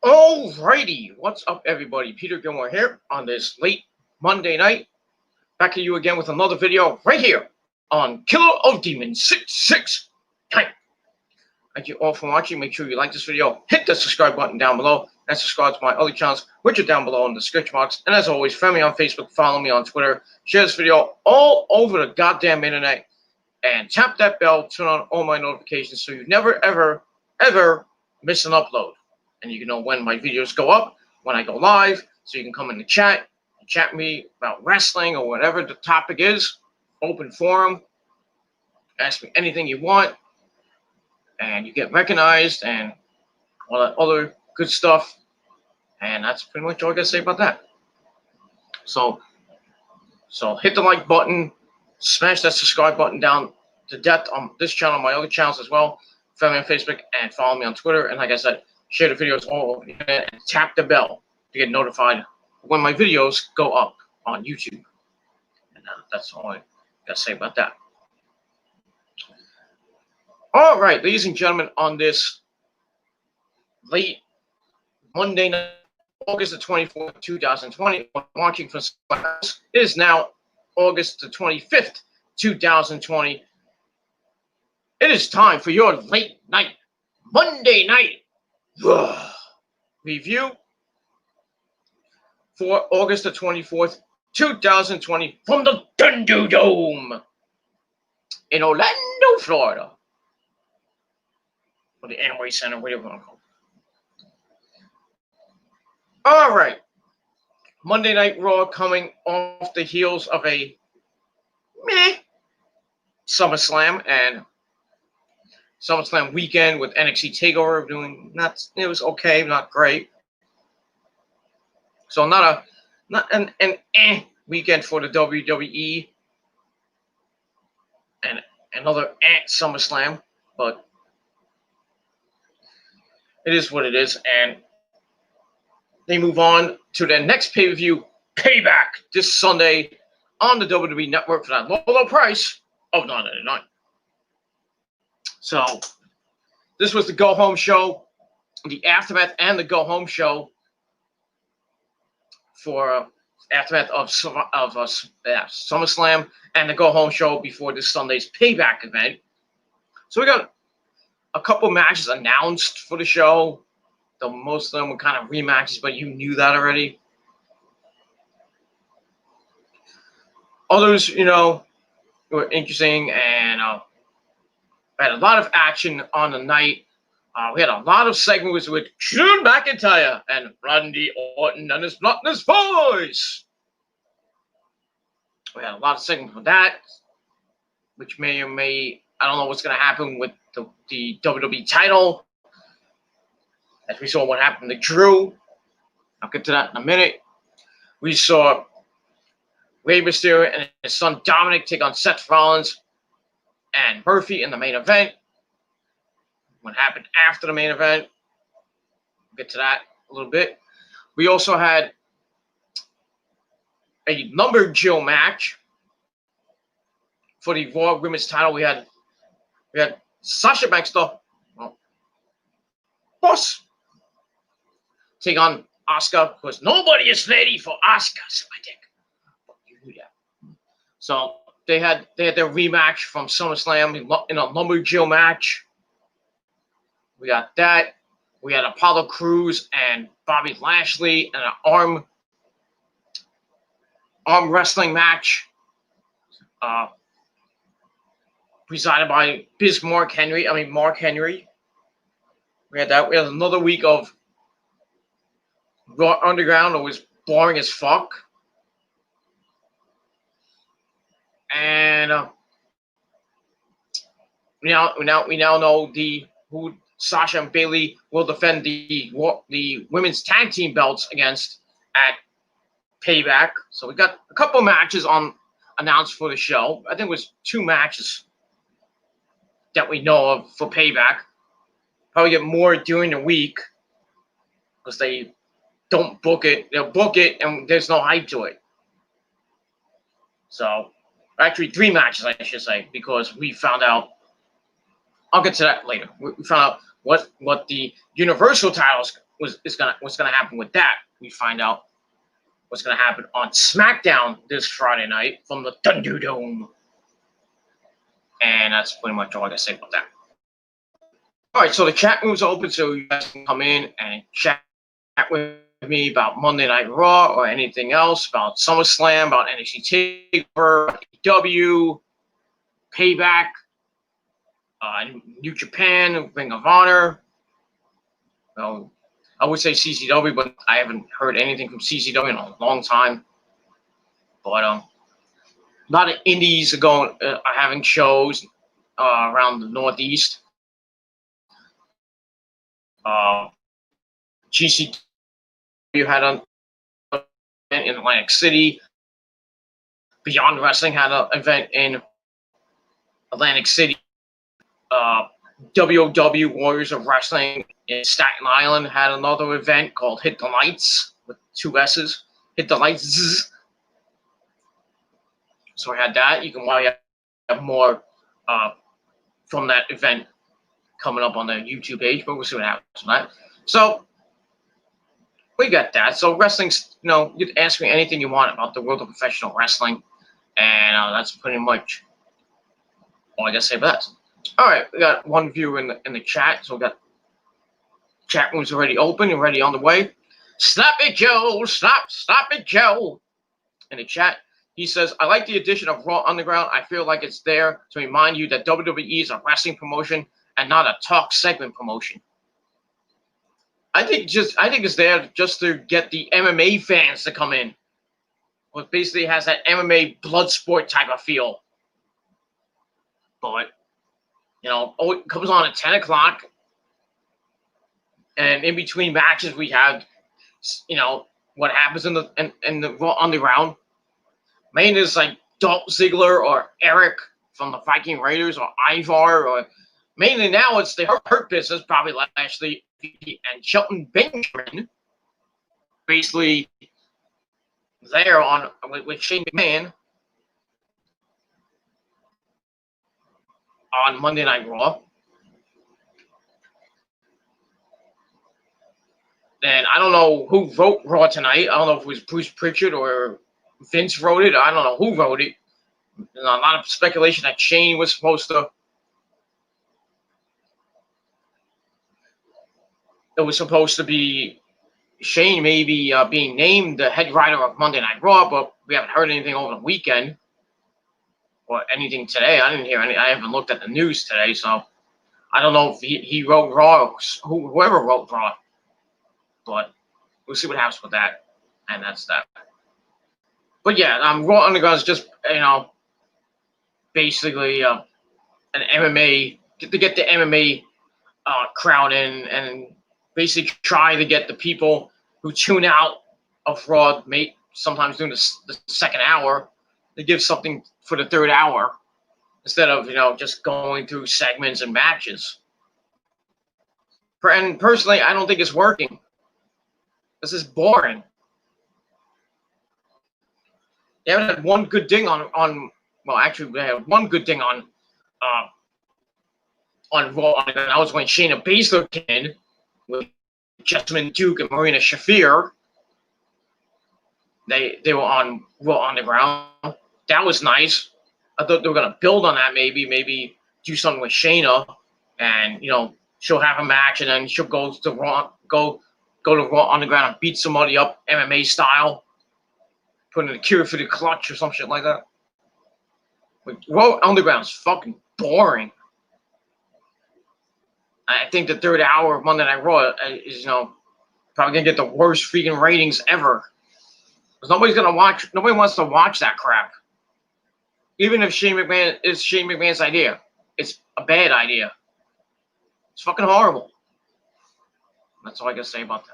Alrighty, what's up, everybody? Peter Gilmore here on this late Monday night. Back at you again with another video right here on Killer of Demons 669. Thank you all for watching. Make sure you like this video, hit the subscribe button down below, and subscribe to my other channels, which are down below in the description box. And as always, friend me on Facebook, follow me on Twitter, share this video all over the goddamn internet, and tap that bell, turn on all my notifications so you never, ever miss an upload. And you can know when my videos go up, when I go live, so you can come in the chat and chat with me about wrestling or whatever the topic is. Open forum. Ask me anything you want. And you get recognized and all that other good stuff. And that's pretty much all I got to say about that. So hit the like button. Smash that subscribe button down to death on this channel, my other channels as well. Follow me on Facebook and follow me on Twitter. And like I said, share the videos all over the internet and tap the bell to get notified when my videos go up on YouTube. And that's all I got to say about that. All right, ladies and gentlemen, on this late Monday night, August the 24th, 2020, I'm watching from somewhere else. It is now August the 25th, 2020. It is time for your late night, Monday night review for August the 24th, 2020 from the Thunder Dome in Orlando, Florida. Or the Amway Center, whatever you want to call it. All right. Monday Night Raw coming off the heels of a meh SummerSlam and SummerSlam weekend with NXT TakeOver doing it was okay, not great. So not an weekend for the WWE and another SummerSlam, but it is what it is. And they move on to their next pay-per-view, Payback, this Sunday on the WWE Network for that low price of $9.99. So this was the go-home show, the aftermath and the go-home show for aftermath of SummerSlam and the go-home show before this Sunday's Payback event. So we got a couple matches announced for the show. Though most of them were kind of rematches, but you knew that already. Others, were interesting and we had a lot of action on the night. We had a lot of segments with Drew McIntyre and Randy Orton and his bluntness voice. We had a lot of segments with that, which may or may, I don't know what's going to happen with the WWE title. As we saw what happened to Drew. I'll get to that in a minute. We saw Rey Mysterio and his son Dominic take on Seth Rollins and Murphy in the main event. What happened after the main event. We'll get to that a little bit. We also had a lumberjill match for the Raw Women's title. We had Sasha Banks, boss, take on Asuka, because nobody is ready for Asuka. I think you knew that. So they had their rematch from SummerSlam in a lumberjill match. We got that. We had Apollo Crews and Bobby Lashley in an arm wrestling match, presided by Mark Henry. We had that. We had another week of Raw Underground that was boring as fuck. And we now know who Sasha and Bayley will defend the women's tag team belts against at Payback. So we got a couple matches announced for the show. I think it was 2 matches that we know of for Payback. Probably get more during the week because they don't book it. They'll book it and there's no hype to it. So actually 3 matches, I should say, because we found out. I'll get to that later. We found out what the Universal titles what's gonna happen with that. We find out what's gonna happen on SmackDown this Friday night from the Thunderdome. And that's pretty much all I gotta say about that. All right, so the chat room's open, so you guys can come in and chat with me about Monday Night Raw or anything else, about SummerSlam, about NXT TakeOver, AEW, Payback, New Japan, Ring of Honor. Well, I would say CCW, but I haven't heard anything from CCW in a long time. But a lot of indies are having shows around the Northeast. GCW had an event in Atlantic City. Beyond Wrestling had an event in Atlantic City. WOW Warriors of Wrestling in Staten Island had another event called Hit the Lights with 2 S's. Hit the Lights. So I had that. You can have more from that event coming up on the YouTube page, but we'll see what happens tonight. So we got that. So wrestling's, you can ask me anything you want about the world of professional wrestling, and that's pretty much all I gotta say about that. All right, we got one viewer in the chat, so we got chat rooms already open and ready on the way. Stop it, Joe! Stop it, Joe! In the chat, he says, I like the addition of Raw Underground. I feel like it's there to remind you that WWE is a wrestling promotion and not a talk segment promotion. I think it's there just to get the MMA fans to come in. Well, it basically has that MMA blood sport type of feel. But, it comes on at 10 o'clock. And in between matches, we have, what happens in the Raw Underground. Main is like Dolph Ziggler or Eric from the Viking Raiders or Ivar, or mainly now it's the Hurt Business, probably Lashley and Shelton Benjamin, basically there with Shane McMahon on Monday Night Raw. And I don't know who wrote Raw tonight. I don't know if it was Bruce Pritchard or Vince wrote it. I don't know who wrote it. There's a lot of speculation that Shane was supposed to. It was supposed to be Shane maybe being named the head writer of Monday Night Raw, but we haven't heard anything over the weekend or anything today. I didn't hear any. I haven't looked at the news today, so I don't know if he wrote Raw or whoever wrote Raw. But we'll see what happens with that, and that's that. But yeah, Raw Underground is just basically an MMA to get the MMA crowd in, and basically try to get the people who tune out of Raw, sometimes during the second hour, to give something for the third hour instead of just going through segments and matches. And personally, I don't think it's working. This is boring. They haven't had one good thing on well, actually, they had one good thing on Raw. And that was when Shayna Baszler came in with Jessamine Duke and Marina Shafir. They were on Raw Underground. That was nice. I thought they were gonna build on that. Maybe do something with Shayna, and she'll have a match, and then she'll go to Raw Underground and beat somebody up MMA style, put in a cure for the clutch or some shit like that. But Raw Underground's fucking boring. I think the third hour of Monday Night Raw is probably gonna get the worst freaking ratings ever. Because nobody wants to watch that crap. Even if Shane McMahon's idea, it's a bad idea. It's fucking horrible. That's all I gotta say about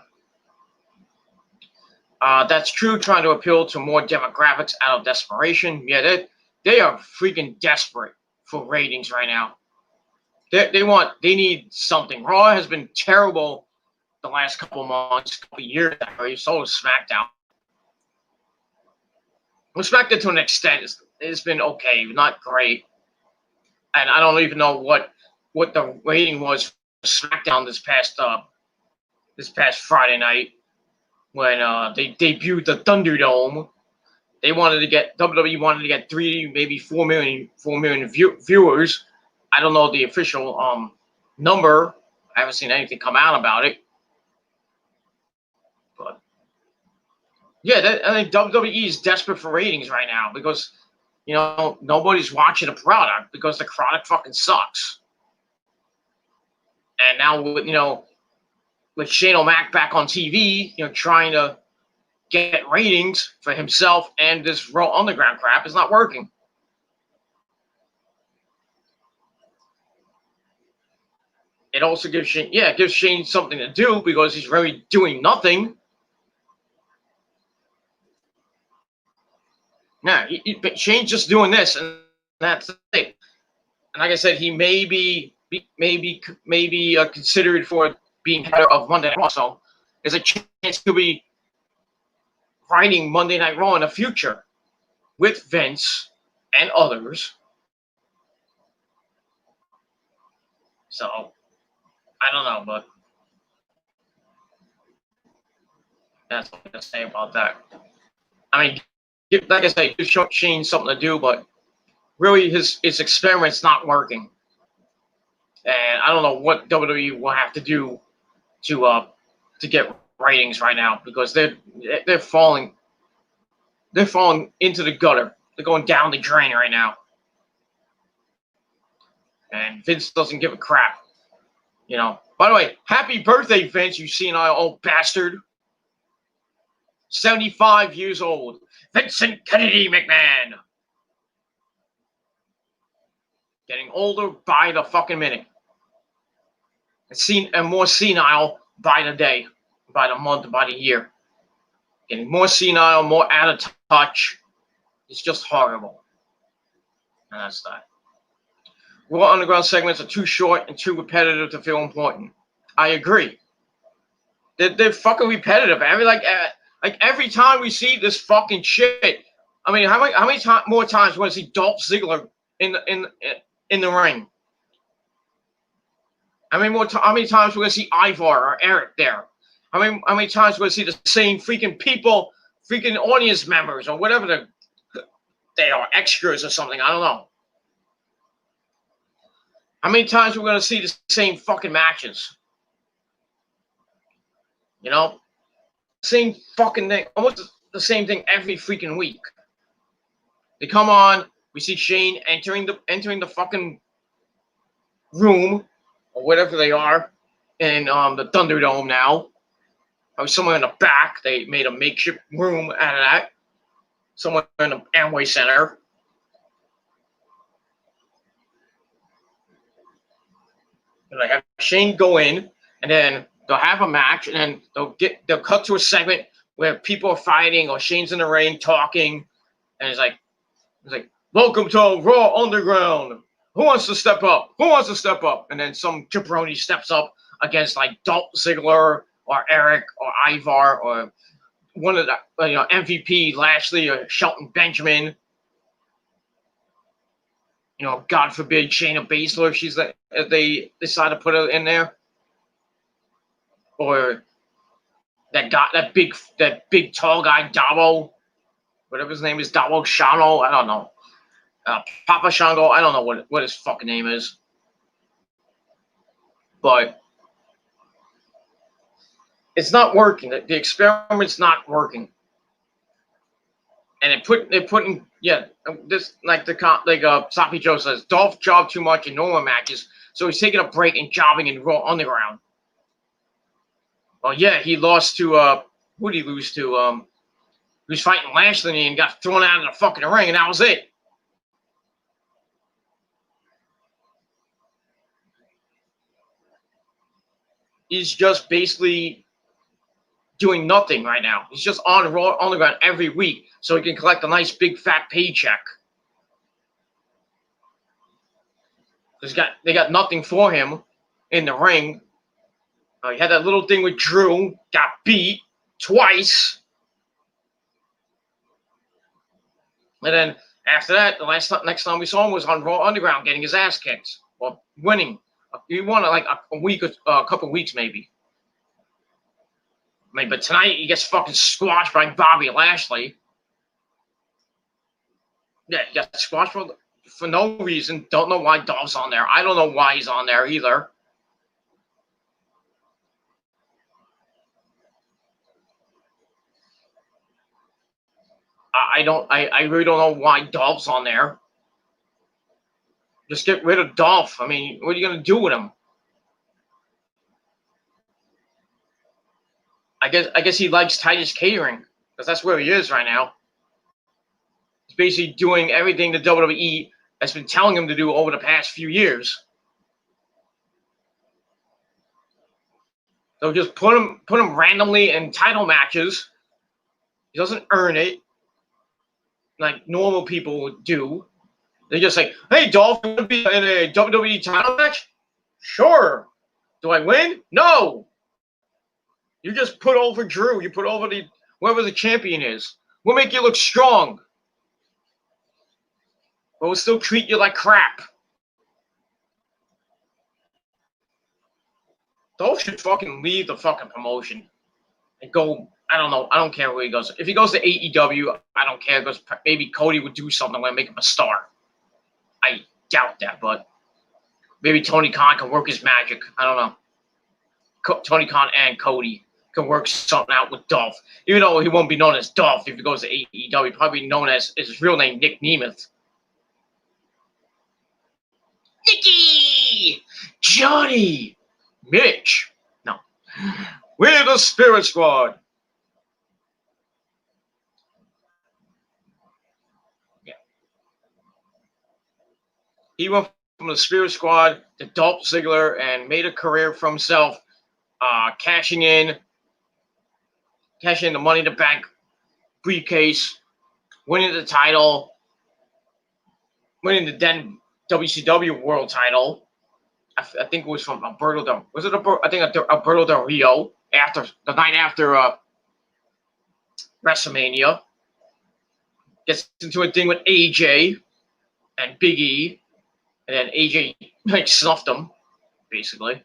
that. That's true. Trying to appeal to more demographics out of desperation. Yeah, they are freaking desperate for ratings right now. They need something. Raw has been terrible the last couple months, couple years. So is SmackDown. SmackDown to an extent it's been okay, not great. And I don't even know what the rating was for SmackDown this this past Friday night when they debuted the Thunderdome. They wanted to get WWE wanted to get 3, maybe 4 million viewers. I don't know the official number. I haven't seen anything come out about it. But yeah, I think WWE is desperate for ratings right now because nobody's watching the product because the product fucking sucks. And now with Shane O'Mac back on TV, trying to get ratings for himself and this Raw Underground crap is not working. It also gives Shane something to do because he's really doing nothing. Yeah, Shane's just doing this, and that's it. And like I said, he may be considered for being head of Monday Night Raw. So there's a chance to be writing Monday Night Raw in the future with Vince and others. So I don't know, but that's what I'm gonna say about that. I mean, like I said, give Shane something to do, but really his experiment's not working. And I don't know what WWE will have to do to get ratings right now because they're falling into the gutter. They're going down the drain right now. And Vince doesn't give a crap. By the way, happy birthday, Vince, you senile old bastard. 75 years old. Vincent Kennedy McMahon. Getting older by the fucking minute. And more senile by the day, by the month, by the year. Getting more senile, more out of touch. It's just horrible. And that's that. Raw Underground segments are too short and too repetitive to feel important. I agree. They're fucking repetitive. Every time we see this fucking shit. I mean, how many more times we want to see Dolph Ziggler in the ring? How many times we're gonna see Ivar or Eric there? How many times we're gonna see the same freaking people, freaking audience members or whatever they are, extras or something? I don't know. How many times we're gonna see the same fucking matches? Same fucking thing, almost the same thing every freaking week. They come on, we see Shane entering the fucking room or whatever they are in the Thunderdome now. Or somewhere in the back, they made a makeshift room out of that. Somewhere in the Amway Center. And they have Shane go in, and then they'll have a match, and then they'll cut to a segment where people are fighting or Shane's in the ring talking, and it's like, welcome to Raw Underground. Who wants to step up? Who wants to step up? And then some jabroni steps up against like Dolph Ziggler or Eric or Ivar or one of the MVP Lashley or Shelton Benjamin. God forbid Shayna Baszler if they decide to put her in there. Or that big tall guy Davo, whatever his name is, Davo Shano, I don't know. Papa Shango, I don't know what his fucking name is. But it's not working. The experiment's not working. And they're putting this Sloppy Joe says, Dolph jobbed too much in normal matches, so he's taking a break and jobbing in Raw Underground. Well, yeah, he lost to who did he lose to? He was fighting Lashley and got thrown out of the fucking ring, and that was it. He's just basically doing nothing right now. He's just on Raw Underground every week so he can collect a nice big fat paycheck. They got nothing for him in the ring. He had that little thing with Drew, got beat twice. And then after that, next time we saw him was on Raw Underground getting his ass kicked. Well, winning. He won like a week or a couple of weeks maybe. I mean, but tonight he gets fucking squashed by Bobby Lashley. Yeah, he got squashed for no reason. Don't know why Dolph's on there. I don't know why he's on there either. I really don't know why Dolph's on there. Just get rid of Dolph. I mean, what are you gonna do with him? I guess he likes Titus Catering because that's where he is right now. He's basically doing everything the WWE has been telling him to do over the past few years. So just put him randomly in title matches. He doesn't earn it like normal people would do. They just say, "Hey, Dolph, you want to be in a WWE title match?" Sure. Do I win? No. You just put over Drew. You put over whoever the champion is. We'll make you look strong. But we'll still treat you like crap. Dolph should fucking leave the fucking promotion and go. I don't know. I don't care where he goes. If he goes to AEW, I don't care because maybe Cody would do something and make him a star. I doubt that, but maybe Tony Khan can work his magic. I don't know. Tony Khan and Cody can work something out with Dolph. Even though he won't be known as Dolph if he goes to AEW, he'll probably be known as his real name, Nick Nemeth. Nicky! Johnny! Mitch! No. We're the Spirit Squad. Yeah. He went from the Spirit Squad to Dolph Ziggler and made a career for himself, cashing in the Money in the Bank briefcase, winning the title, winning the then WCW World title. I think it was from Alberto Del Rio after the night after WrestleMania. Gets into a thing with AJ and Big E, and then AJ like snuffed him, basically.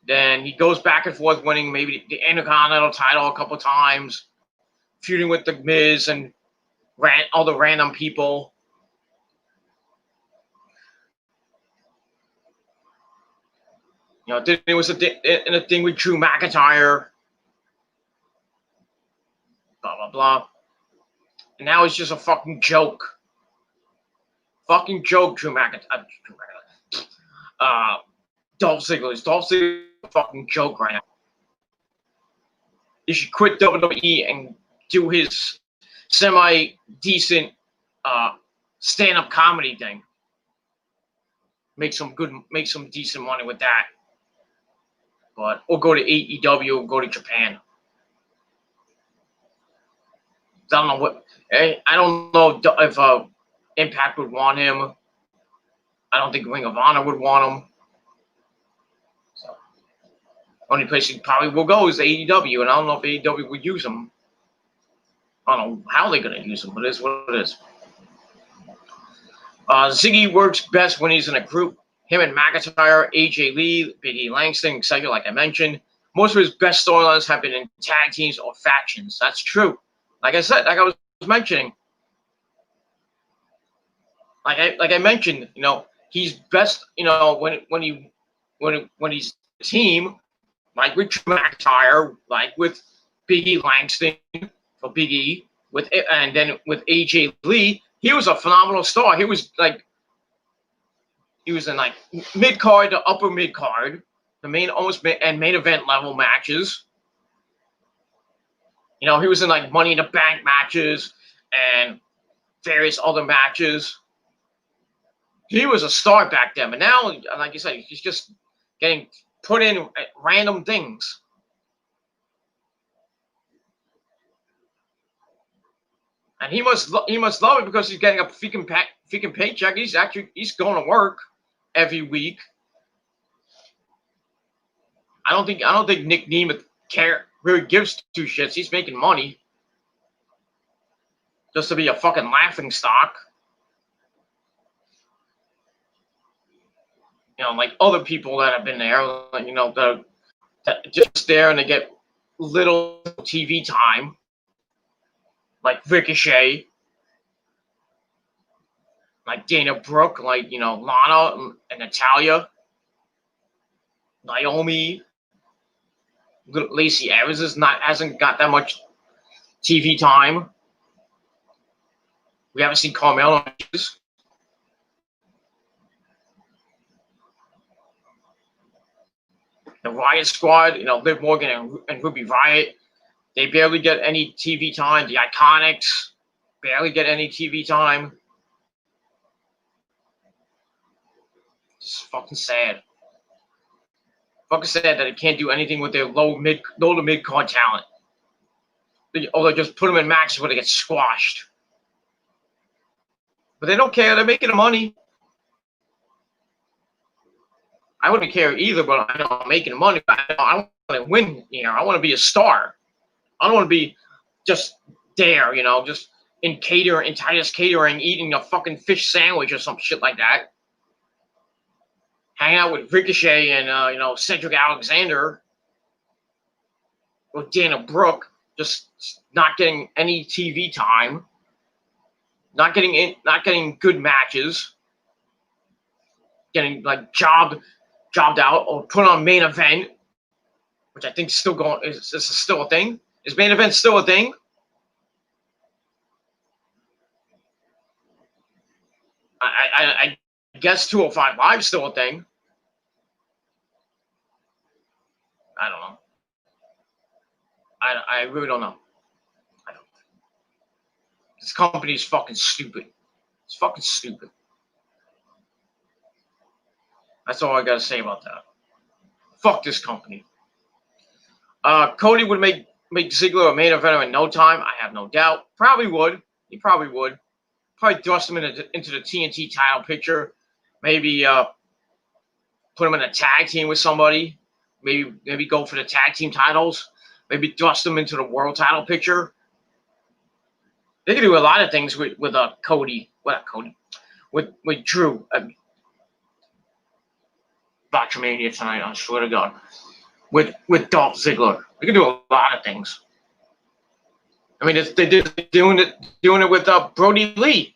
Then he goes back and forth, winning maybe the Intercontinental title a couple times, feuding with the Miz and all the random people. You know, it was a thing with Drew McIntyre. Blah, blah, blah. And now it's just a fucking joke. Fucking joke, Drew McIntyre. Dolph Ziggler. Dolph Ziggler is a fucking joke right now. He should quit WWE and do his semi-decent stand-up comedy thing. Make some decent money with that. Or go to AEW or go to Japan. I don't know if Impact would want him. I don't think Ring of Honor would want him. So, only place he probably will go is AEW, and I don't know if AEW would use him. I don't know how they're going to use him, but it is what it is. Ziggy works best when he's in a group. Him and McIntyre, AJ Lee, Big E Langston, etc. Like I mentioned, most of his best storylines have been in tag teams or factions. That's true. Like I said, like I was mentioning, like I mentioned, you know, he's best, you know, when he's a team, like with Drew McIntyre, like with Big E Langston for Big E, and then with AJ Lee, he was a phenomenal star. He was in like mid card to upper mid card, the main event level matches. You know, he was in like Money in the Bank matches and various other matches. He was a star back then, but now, like you said, he's just getting put in random things. And he must love it because he's getting a freaking paycheck. He's going to work every week. I don't think Nick Nemeth really gives two shits. He's making money just to be a fucking laughing stock. You know, like other people that have been there, you know, that just there and they get little TV time, like Ricochet, like Dana Brooke, like Lana and Natalia, Naomi, Lacey Evans hasn't got that much TV time. We haven't seen Carmella. The Riot Squad, Liv Morgan and Ruby Riot, they barely get any TV time. The Iconics barely get any TV time. It's fucking sad. Fucking sad that they can't do anything with their low to mid card talent. Or they just put them in matches where they get squashed. But they don't care. They're making the money. I wouldn't care either, but I know I'm making money. I want to win here. I want to be a star. I don't want to be just there, just in Titus Catering, eating a fucking fish sandwich or some shit like that. Hang out with Ricochet and, Cedric Alexander or Dana Brooke, just not getting any TV time, not getting good matches, getting like jobbed out or put on main event, which I think is still going. Is this still a thing? Is main event still a thing? I guess 205 Live is still a thing. I don't know. I really don't know. I don't. This company is fucking stupid. It's fucking stupid. That's all I gotta say about that. Fuck this company. Cody would make Ziggler a main eventer in no time. I have no doubt. Probably would. He probably would. Probably thrust him into the TNT title picture. Maybe put him in a tag team with somebody. Maybe go for the tag team titles. Maybe thrust him into the world title picture. They can do a lot of things with Cody. With Drew. Botchamania tonight, I swear to God. With Dolph Ziggler. They can do a lot of things. I mean, they did doing it with Brody Lee.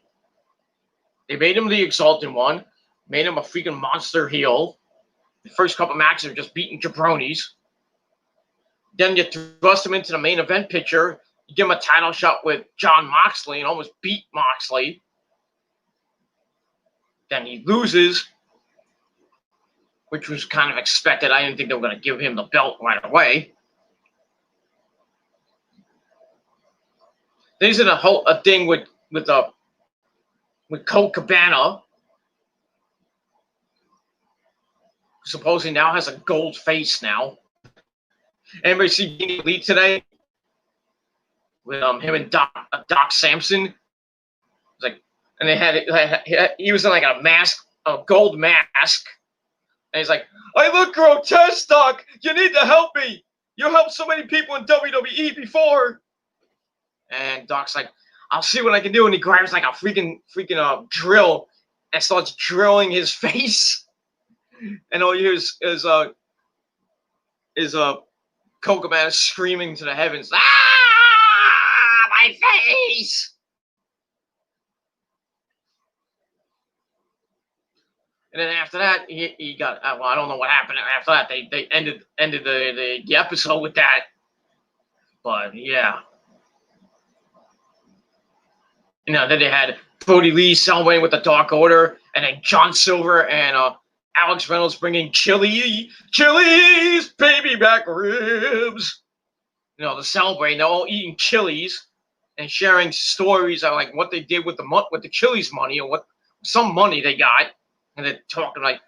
They made him the Exalted One, made him a freaking monster heel. The first couple matches are just beating jabronis. Then you thrust him into the main event picture. You give him a title shot with Jon Moxley and almost beat Moxley. Then he loses, which was kind of expected. I didn't think they were going to give him the belt right away. Then he's in a thing with Colt Cabana, who supposedly now has a gold face now. Anybody see Beanie Elite today? With him and Doc Samson. It's like, and he was in like a mask, a gold mask. And he's like, I look grotesque, Doc. You need to help me. You helped so many people in WWE before. And Doc's like, I'll see what I can do. And he grabs like a freaking drill and starts drilling his face. And all you hear is Colt Cabana screaming to the heavens, ah, my face! And then after that, he got, well, I don't know what happened after that. They ended the episode with that. But yeah. Then they had Brody Lee celebrating with the Dark Order, and then John Silver and Alex Reynolds bringing Chili's baby back ribs. To celebrate. They're all eating Chili's and sharing stories of like what they did with the Chili's money or what some money they got, and they're talking like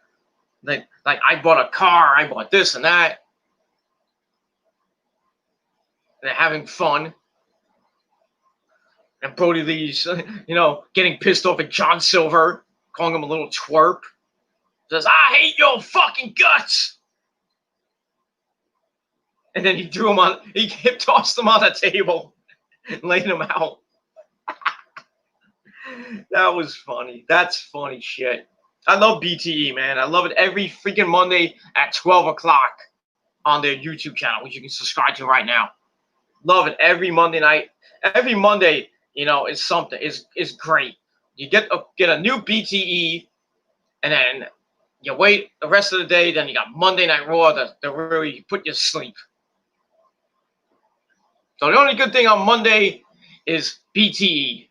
I bought a car, I bought this and that. They're having fun. And Brody Lee's, getting pissed off at John Silver, calling him a little twerp. Says, I hate your fucking guts. And then he hip tossed him on the table and laid him out. That was funny. That's funny shit. I love BTE, man. I love it every freaking Monday at 12 o'clock on their YouTube channel, which you can subscribe to right now. Love it. Every Monday night, every Monday, is something. Is great. You get a new BTE, and then you wait the rest of the day. Then you got Monday Night Raw to really put you to sleep. So the only good thing on Monday is BTE,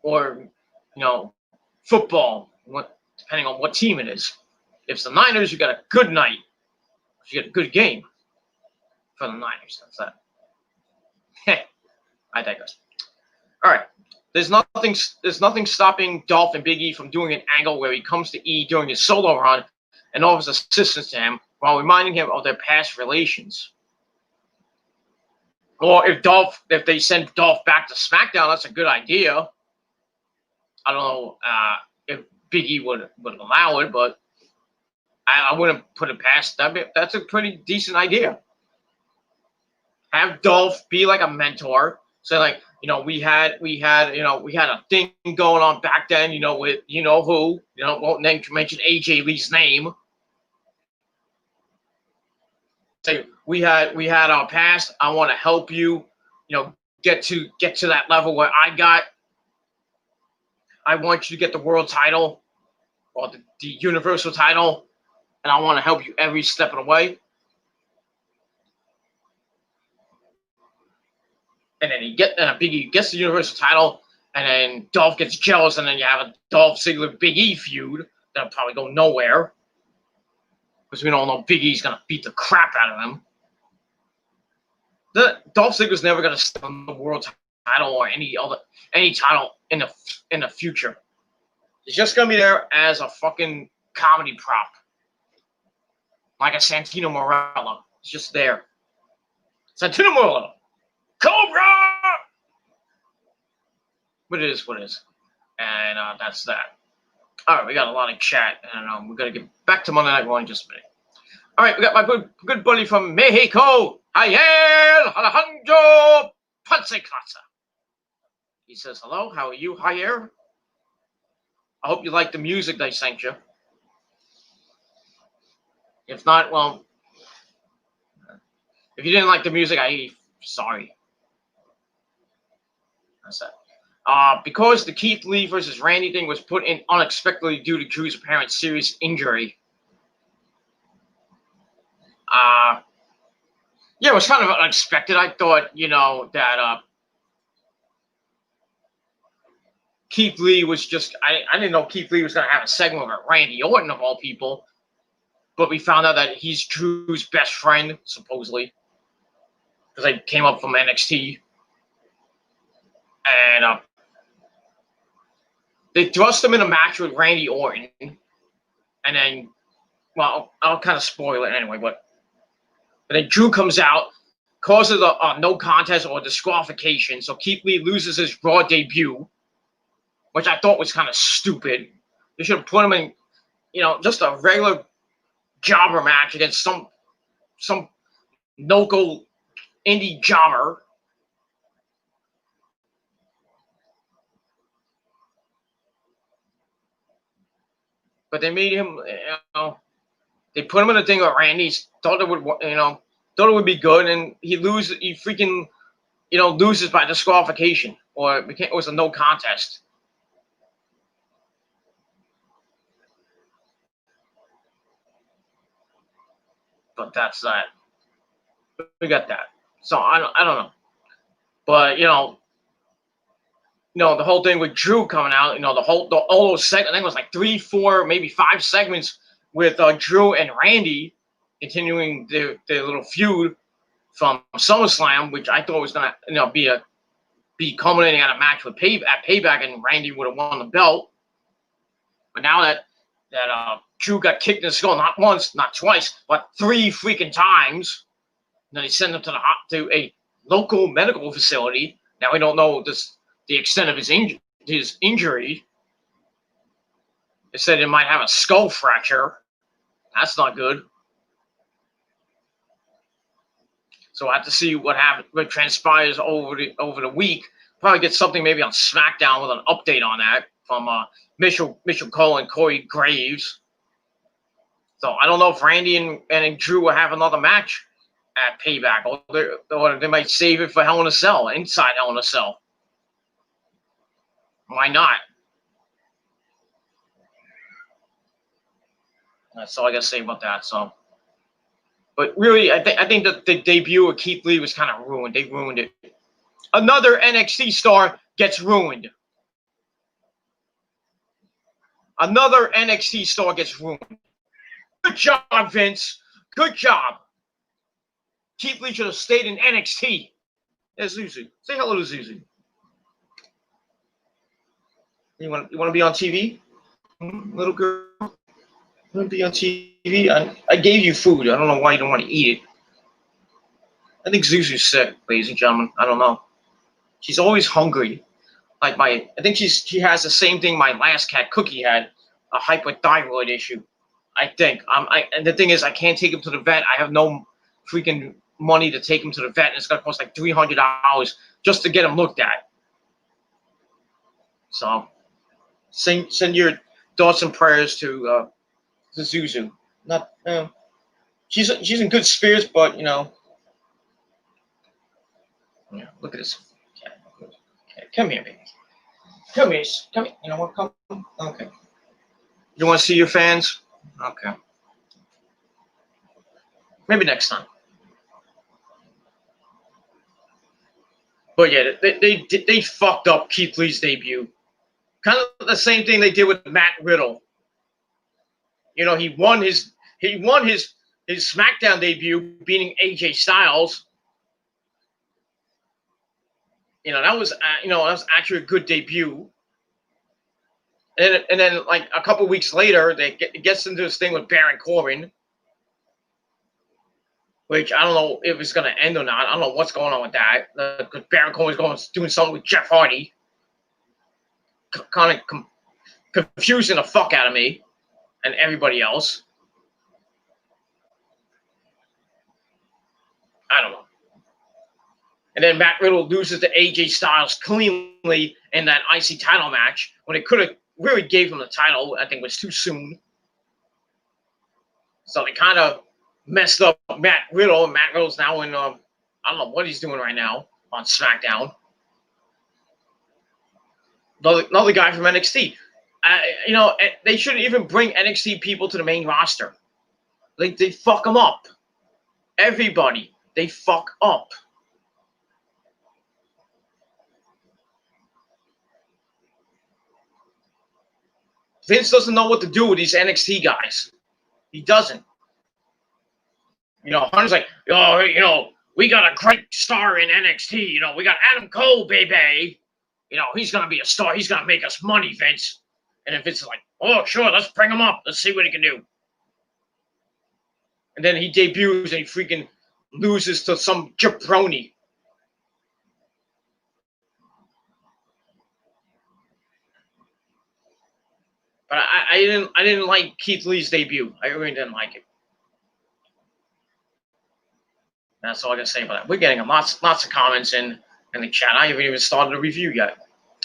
or football, depending on what team it is. If it's the Niners, you got a good night. You get a good game for the Niners. That's that. I digress. All right. There's nothing stopping Dolph and Big E from doing an angle where he comes to E during his solo run and offers assistance to him while reminding him of their past relations. Or if they send Dolph back to SmackDown, that's a good idea. I don't know if Big E would allow it, but I wouldn't put it past that. That's a pretty decent idea. Have Dolph be like a mentor. So like, we had a thing going on back then, with who, won't mention AJ Lee's name. Say we had our past. I want to help you, get to that level where I want you to get the world title or the universal title, and I want to help you every step of the way. And then Big E gets the universal title, and then Dolph gets jealous, and then you have a Dolph Ziggler Big E feud that'll probably go nowhere because we don't know Big E's gonna beat the crap out of him. Dolph Ziggler's never gonna step on the world title or any title in the future. He's just gonna be there as a fucking comedy prop, like a Santino Marella. He's just there. Santino Marella. Cobra! But it is what it is. And that's that. All right, we got a lot of chat. And we're going to get back to Monday Night Raw in just a minute. All right, we got my good buddy from Mexico, Javier Alejandro Pansecasa. He says, hello, how are you, Javier? I hope you like the music they sent you. If not, well, if you didn't like the music, I'm sorry. That's that. Because the Keith Lee versus Randy thing was put in unexpectedly due to Drew's apparent serious injury. Yeah, it was kind of unexpected. I thought, that Keith Lee was just, I didn't know Keith Lee was going to have a segment with Randy Orton of all people. But we found out that he's Drew's best friend, supposedly. Because they came up from NXT. And they thrust him in a match with Randy Orton. And then, well, I'll kind of spoil it anyway. But then Drew comes out, causes a no contest or disqualification. So Keith Lee loses his Raw debut, which I thought was kind of stupid. They should have put him in, just a regular jobber match against some local indie jobber. But they made him, they put him in a thing with Randy's, thought it would be good, and he freaking, loses by disqualification, or it was a no contest. But that's that. We got that. So I don't know. But the whole thing with Drew coming out, all those segments, I think it was like 3, 4, maybe 5 segments with Drew and Randy continuing their little feud from SummerSlam, which I thought was gonna be culminating at a match with Payback, and Randy would have won the belt. But now that Drew got kicked in the skull not once, not twice, but 3 freaking times, and then they send him to a local medical facility. Now we don't know the extent of his injury. They said he might have a skull fracture. That's not good. So I have to see what transpires over the week. Probably get something maybe on SmackDown with an update on that from Mitchell Cole and Corey Graves. So I don't know if Randy and Drew will have another match at Payback, or they might save it for Hell in a Cell, inside Hell in a Cell. Why not? That's all I gotta say about that. So, but really, I think that the debut of Keith Lee was kind of ruined. They ruined it. Another NXT star gets ruined. Another NXT star gets ruined. Good job, Vince. Good job. Keith Lee should have stayed in NXT. There's Zuzu. Say hello to Zuzu. You want to be on TV? Little girl? You want to be on TV? I gave you food. I don't know why you don't want to eat it. I think Zuzu's sick, ladies and gentlemen. I don't know. She's always hungry. Like I think she has the same thing my last cat, Cookie, had, a hypothyroid issue. I think. And the thing is, I can't take him to the vet. I have no freaking money to take him to the vet, and it's gonna cost like $300 just to get him looked at. So, send your thoughts and prayers to Zuzu. Not, she's in good spirits, but you know. Yeah, look at this. Okay, come here, baby. Come here. Come here. You know what? Come. Okay. You want to see your fans? Okay. Maybe next time. But yeah, they fucked up Keith Lee's debut. Kind of the same thing they did with Matt Riddle. You know, he won his SmackDown debut, beating AJ Styles. You know, that was actually a good debut. And then like a couple weeks later, it gets into this thing with Baron Corbin, which I don't know if it's going to end or not. I don't know what's going on with that. Because Baron Corbin's doing something with Jeff Hardy. Kind of confusing the fuck out of me and everybody else. I don't know. And then Matt Riddle loses to AJ Styles cleanly in that IC title match when it could have really gave him the title. I think it was too soon. So they kind of messed up Matt Riddle. And Matt Riddle's now in, I don't know what he's doing right now on SmackDown. Another guy from NXT. You know, they shouldn't even bring NXT people to the main roster. Like, they fuck them up. Everybody, they fuck up. Vince doesn't know what to do with these NXT guys. He doesn't. You know, Hunter's like, oh, you know, we got a great star in NXT. You know, we got Adam Cole, baby. You know, he's going to be a star. He's going to make us money, Vince. And then Vince is like, oh, sure, let's bring him up. Let's see what he can do. And then he debuts and he freaking loses to some jabroni. But I didn't like Keith Lee's debut. I really didn't like it. That's all I can say about that. We're getting lots of comments in the chat. I haven't even started a review yet.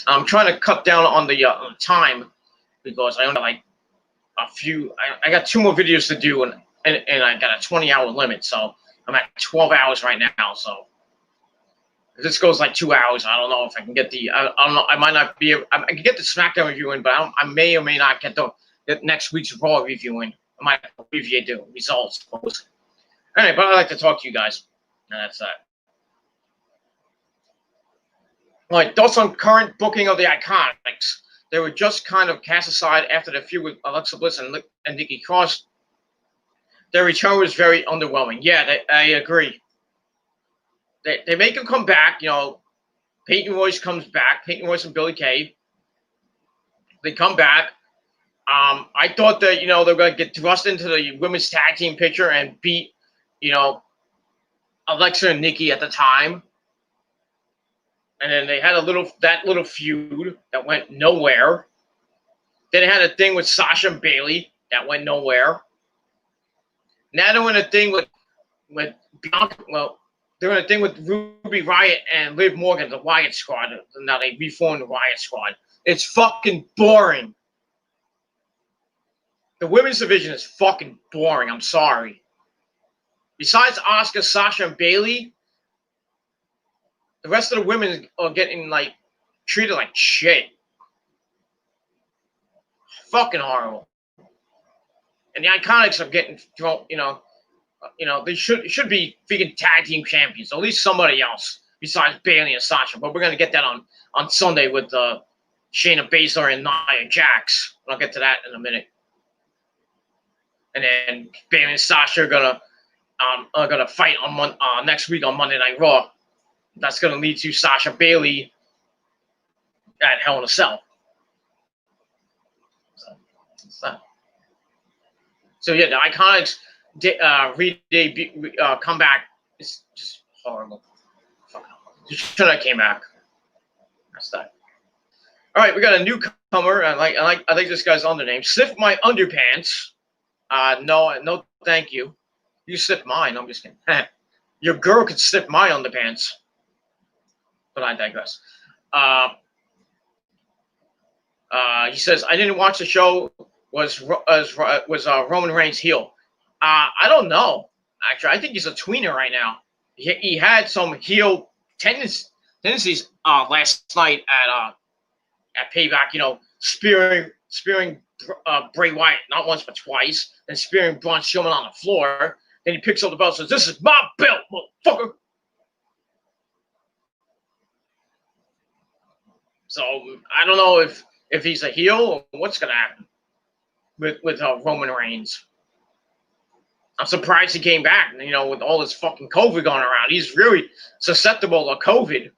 I'm trying to cut down on the time because I only have like a few. I got 2 more videos to do and I got a 20-hour limit, so I'm at 12 hours right now. So if this goes like 2 hours, I don't know if I can get the. I don't know. I might not be able. I can get the SmackDown review in, but I may or may not get the next week's Raw review in. I might review the results. Anyway, but I'd like to talk to you guys, and that's that. All right, thoughts on current booking of the Iconics. They were just kind of cast aside after the feud with Alexa Bliss and Nikki Cross. Their return was very underwhelming. Yeah, I agree. They make them come back. You know, Peyton Royce comes back. Peyton Royce and Billie Kay. They come back. I thought that, you know, they were going to get thrust into the women's tag team picture and beat, you know, Alexa and Nikki at the time. And then they had that little feud that went nowhere. Then they had a thing with Sasha and Bayley that went nowhere. Now they're in a thing with Bianca. Well, they're in a thing with Ruby Riott and Liv Morgan, the Riott Squad. Now they reformed the Riott Squad. It's fucking boring. The women's division is fucking boring. I'm sorry. Besides Asuka, Sasha, and Bailey, the rest of the women are getting like treated like shit. Fucking horrible. And the Iconics are getting thrown. They should be freaking tag team champions. At least somebody else besides Bailey and Sasha. But we're gonna get that on Sunday with Shayna Baszler and Nia Jax. I'll get to that in a minute. And then Bailey and Sasha are gonna fight on next week on Monday Night Raw. That's gonna lead to Sasha Bailey at Hell in a Cell. So yeah, the Iconics comeback is just horrible. Should I came back? That's that. All right, we got a newcomer. I like this guy's undername. Sniff my underpants. No, thank you. You sniff mine. I'm just kidding. Your girl could sniff my underpants. But I digress. He says, I didn't watch the show. Was Roman Reigns heel? I don't know. Actually, I think he's a tweener right now. He had some heel tendencies last night at Payback. Spearing Bray Wyatt not once but twice, and spearing Braun Strowman on the floor. Then he picks up the belt and says, "This is my belt, motherfucker." So I don't know if he's a heel or what's gonna happen with Roman Reigns. I'm surprised he came back. With all this fucking COVID going around, he's really susceptible to COVID.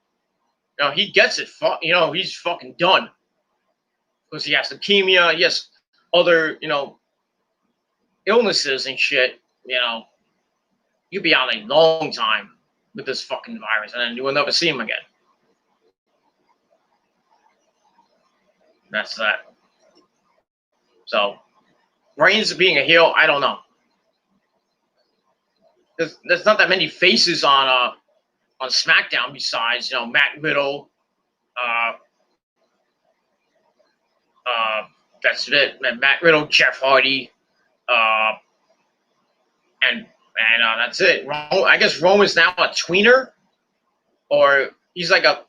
He gets it. He's fucking done because he has leukemia. He has other illnesses and shit. You'll be out a long time with this fucking virus, and then you will never see him again. That's that. So, Reigns being a heel, I don't know. There's not that many faces on SmackDown besides Matt Riddle. That's it. Matt Riddle, Jeff Hardy, and that's it. I guess Roman's now a tweener, or he's like a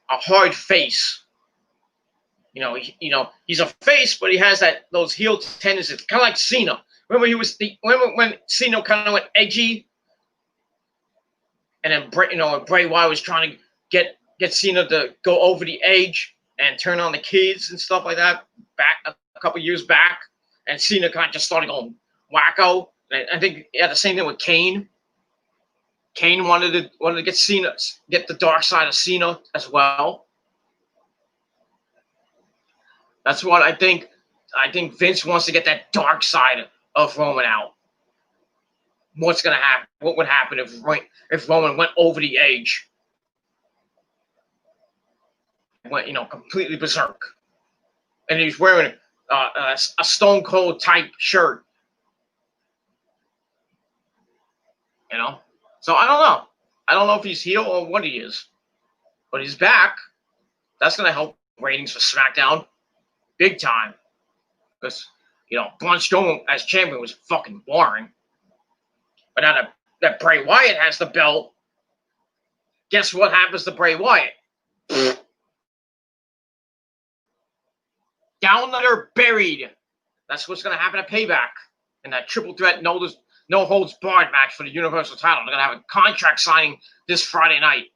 hard face. He's a face, but he has those heel tendencies, kind of like Cena. Remember when Cena kind of went edgy, and then Bray Wyatt was trying to get Cena to go over the edge and turn on the kids and stuff like that back a couple years back, and Cena kind of just started going wacko. And I think he had the same thing with Kane. Kane wanted to get the dark side of Cena as well. That's what I think. I think Vince wants to get that dark side of Roman out. What's gonna happen? What would happen if Roman went over the edge? Went completely berserk, and he's wearing a Stone Cold type shirt. So I don't know. I don't know if he's heel or what he is, but he's back. That's gonna help ratings for SmackDown. Big time. Because, Braun Strowman as champion was fucking boring. But now that Bray Wyatt has the belt, guess what happens to Bray Wyatt? Down under buried. That's what's going to happen at Payback. In that triple threat, no holds barred match for the Universal title. They're going to have a contract signing this Friday night.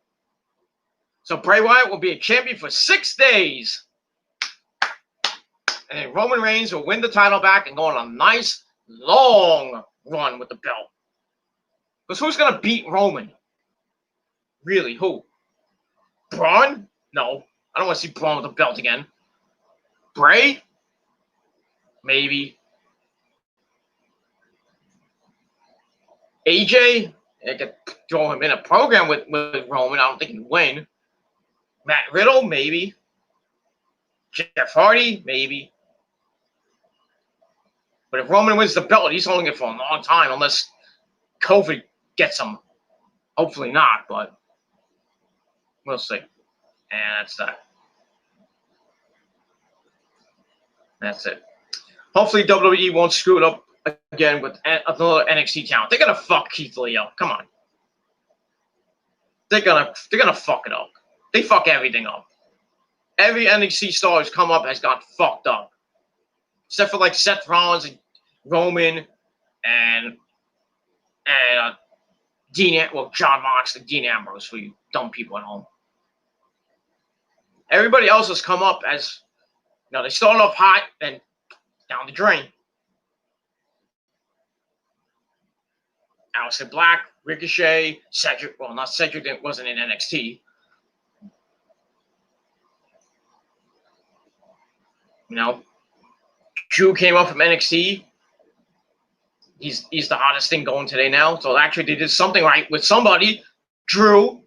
So Bray Wyatt will be a champion for 6 days. And then Roman Reigns will win the title back and go on a nice, long run with the belt. Because who's going to beat Roman? Really, who? Braun? No. I don't want to see Braun with the belt again. Bray? Maybe. AJ? I could throw him in a program with Roman. I don't think he'd win. Matt Riddle? Maybe. Jeff Hardy? Maybe. But if Roman wins the belt, he's holding it for a long time, unless COVID gets him. Hopefully not, but we'll see. And that's that. That's it. Hopefully WWE won't screw it up again with another NXT talent. They're gonna fuck Keith Lee up. Come on. They're gonna fuck it up. They fuck everything up. Every NXT star who's come up has got fucked up. Except for like Seth Rollins and Roman and John Moxley, Dean Ambrose, for you dumb people at home. Everybody else has come up as, they start off hot, then down the drain. Aleister Black, Ricochet, Cedric. Well, not Cedric, that wasn't in NXT. Drew came up from NXT. He's the hottest thing going today now. So actually, they did something right with somebody. Drew.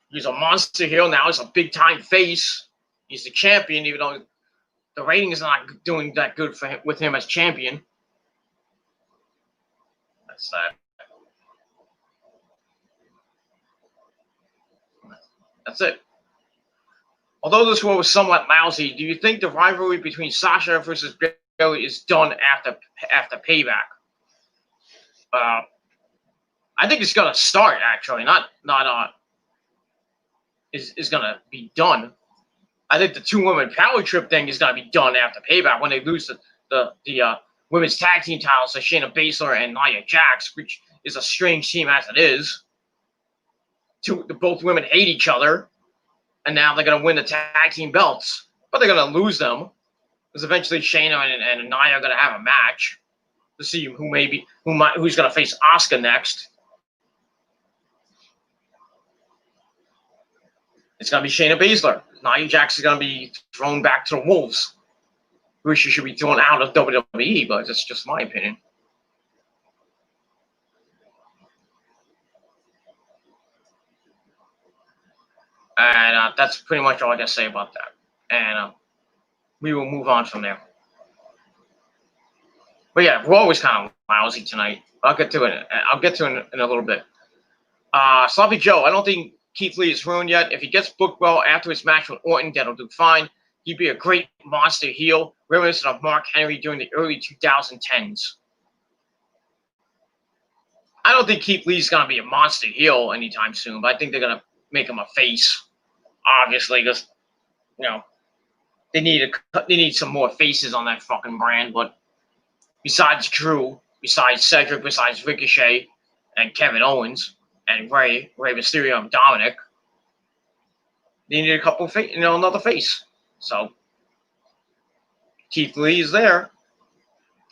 He's a monster heel now. He's a big time face. He's the champion, even though the rating is not doing that good for him, with him as champion. That's that. That's it. Although this war was somewhat lousy, do you think the rivalry between Sasha versus Bayley is done after Payback? I think it's gonna start actually, is gonna be done. I think the 2-woman power trip thing is gonna be done after Payback when they lose the women's tag team titles to Shayna Baszler and Nia Jax, which is a strange team as it is. Both women hate each other, and now they're gonna win the tag team belts, but they're gonna lose them because eventually Shayna and Nia are gonna have a match to see who's gonna face Asuka next. It's gonna be Shayna Baszler. Nia Jax is gonna be thrown back to the Wolves. I wish she should be thrown out of WWE, but that's just my opinion. And that's pretty much all I got to say about that. And we will move on from there. But yeah, Raw was kind of lousy tonight. I'll get to it. In a little bit. Sloppy Joe, I don't think Keith Lee is ruined yet. If he gets booked well after his match with Orton, that'll do fine. He'd be a great monster heel, reminiscent of Mark Henry during the early 2010s. I don't think Keith Lee's going to be a monster heel anytime soon, but I think they're going to make him a face, obviously, because, they need some more faces on that fucking brand. But besides Drew, besides Cedric, besides Ricochet and Kevin Owens and Rey Mysterio and Dominic, they need a couple another face. So Keith Lee is there,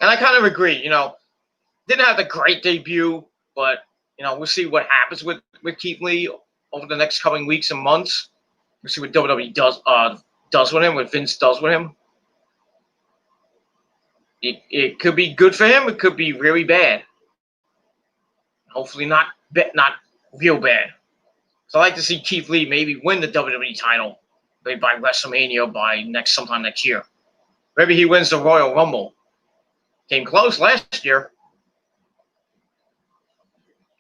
and I kind of agree. Didn't have the great debut, but we'll see what happens with Keith Lee over the next coming weeks and months. We'll see what WWE does with him, what Vince does with him. It could be good for him. It could be really bad. Hopefully not real bad. So I'd like to see Keith Lee maybe win the WWE title maybe by WrestleMania sometime next year. Maybe he wins the Royal Rumble. Came close last year.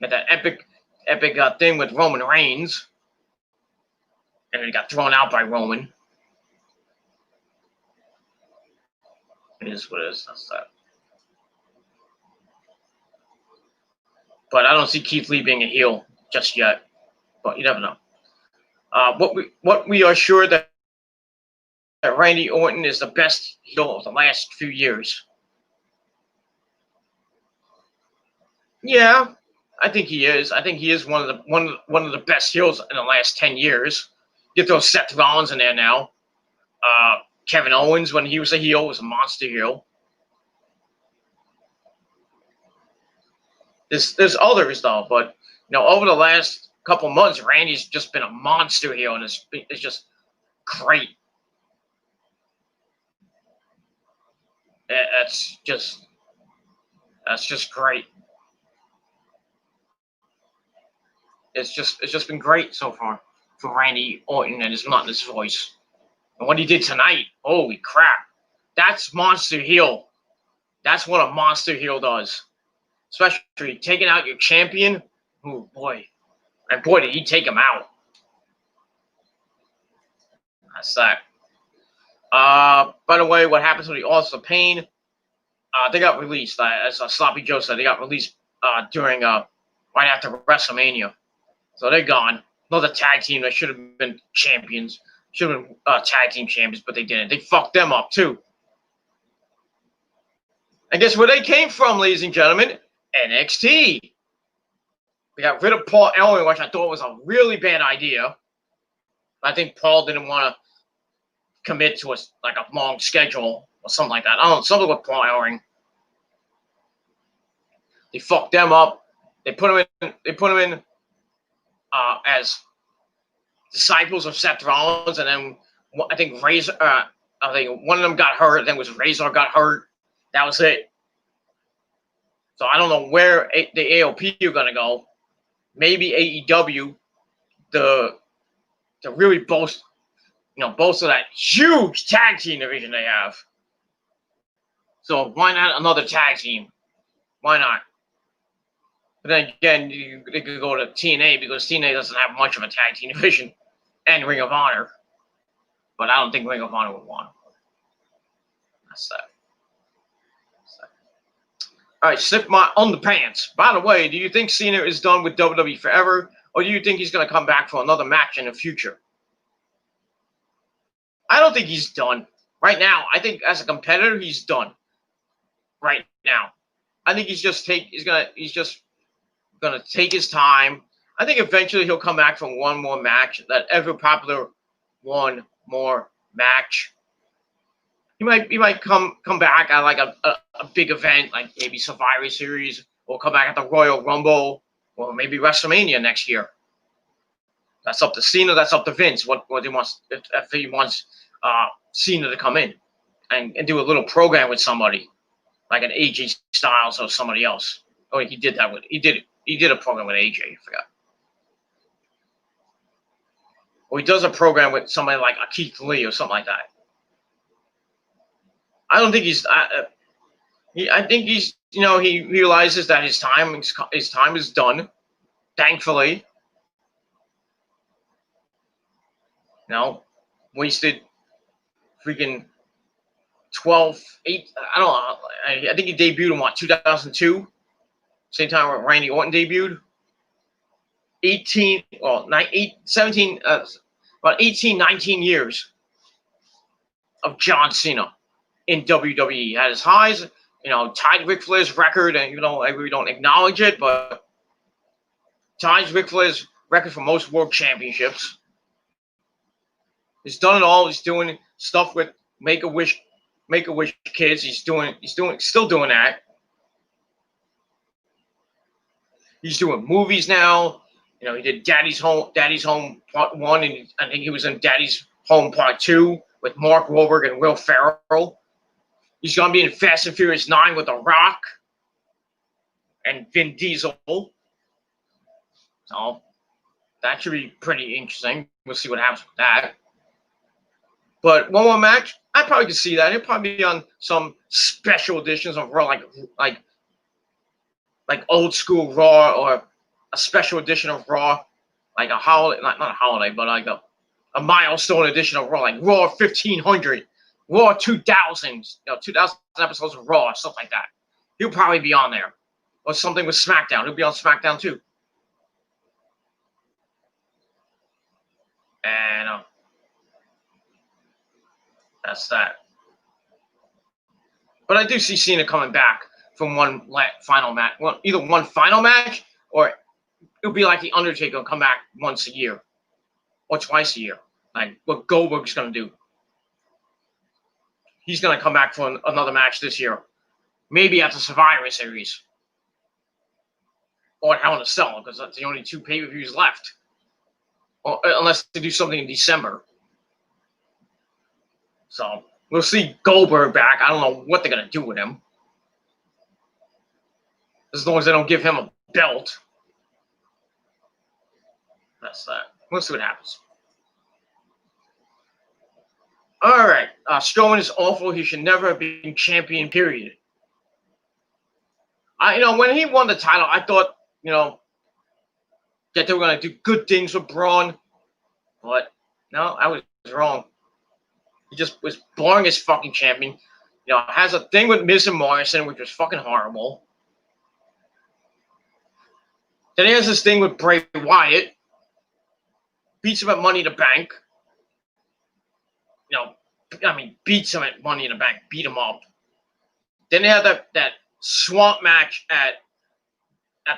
Got that epic thing with Roman Reigns. And then he got thrown out by Roman. It is what it is. That's that. But I don't see Keith Lee being a heel just yet. But you never know. What we are sure that Randy Orton is the best heel of the last few years. Yeah, I think he is. I think he is one of the best heels in the last 10 years. You throw Seth Rollins in there now. Kevin Owens, when he was a heel, was a monster heel. There's others though, but over the last couple months, Randy's just been a monster heel, and it's just great. That's just great. It's just been great so far for Randy Orton and his monotonous voice. And what he did tonight, holy crap. That's monster heel. That's what a monster heel does. Especially taking out your champion. Oh, boy. And boy, did he take him out. That's that. By the way, what happens to the Authors of Pain? They got released. As Sloppy Joe said, they got released during right after WrestleMania. So they're gone. Another tag team that should have been champions. Should have been tag team champions, but they didn't. They fucked them up too. And guess where they came from, ladies and gentlemen? NXT. They got rid of Paul Ellering, which I thought was a really bad idea. I think Paul didn't want to commit to a long schedule or something like that. I don't know, something with Paul Ellering. They fucked them up. They put him in as disciples of Seth Rollins, and then I think Razor. I think one of them got hurt. Then was Razor got hurt. That was it. So I don't know where the AOP are gonna go. Maybe AEW, to really boast of that huge tag team division they have. So why not another tag team? Why not? But then again, they could go to TNA because TNA doesn't have much of a tag team division, and Ring of Honor. But I don't think Ring of Honor would want. That's that. All right, slip my underpants. By the way, do you think Cena is done with WWE forever, or do you think he's going to come back for another match in the future? I don't think he's done. Right now, I think as a competitor, he's done. Right now, I think he's just gonna take his time. I think eventually he'll come back for one more match, that ever popular one more match. He might come back at like a big event, like maybe Survivor Series, or come back at the Royal Rumble, or maybe WrestleMania next year. That's up to Cena. That's up to Vince. What he wants, if he wants Cena to come in and do a little program with somebody, like an AJ Styles or somebody else. Oh, he did that with he did a program with AJ. I forgot. Or he does a program with somebody like a Keith Lee or something like that. I don't think he's. I think he's. He realizes that his time is done. Thankfully, wasted freaking 8. I don't know. I think he debuted in 2002. Same time when Randy Orton debuted. 19 years of John Cena in WWE. He had his highs, tied Ric Flair's record, and we don't acknowledge it, but ties Ric Flair's record for most world championships. He's done it all. He's doing stuff with Make-A-Wish kids. He's still doing that. He's doing movies now. He did Daddy's Home Part 1, and I think he was in Daddy's Home Part 2 with Mark Wahlberg and Will Ferrell. He's going to be in Fast and Furious 9 with The Rock and Vin Diesel. So that should be pretty interesting. We'll see what happens with that. But one more match, I probably could see that. He'll probably be on some special editions of Raw, like old school Raw, or a special edition of Raw, like a holiday, not a holiday, but like a milestone edition of Raw, like Raw 1500, Raw 2000, 2000 episodes of Raw, stuff like that. He'll probably be on there. Or something with SmackDown. He'll be on SmackDown too. And that's that. But I do see Cena coming back from one final match. Well, either one final match, or it'll be like The Undertaker will come back once a year or twice a year, like what Goldberg's going to do. He's going to come back for another match this year, maybe at the Survivor Series or Hell in a Cell, because that's the only 2 pay-per-views left, or unless they do something in December. So we'll see Goldberg back. I don't know what they're going to do with him, as long as they don't give him a belt. That's that. We'll see what happens. All right. Strowman is awful. He should never have been champion, period. When he won the title, I thought, that they were going to do good things with Braun. But, no, I was wrong. He just was boring as fucking champion. You know, has a thing with Miz and Morrison, which was fucking horrible. Then he has this thing with Bray Wyatt. Beats him at Money in the Bank. You know, I mean, beats him at Money in the Bank. Beat him up. Then they had that swamp match at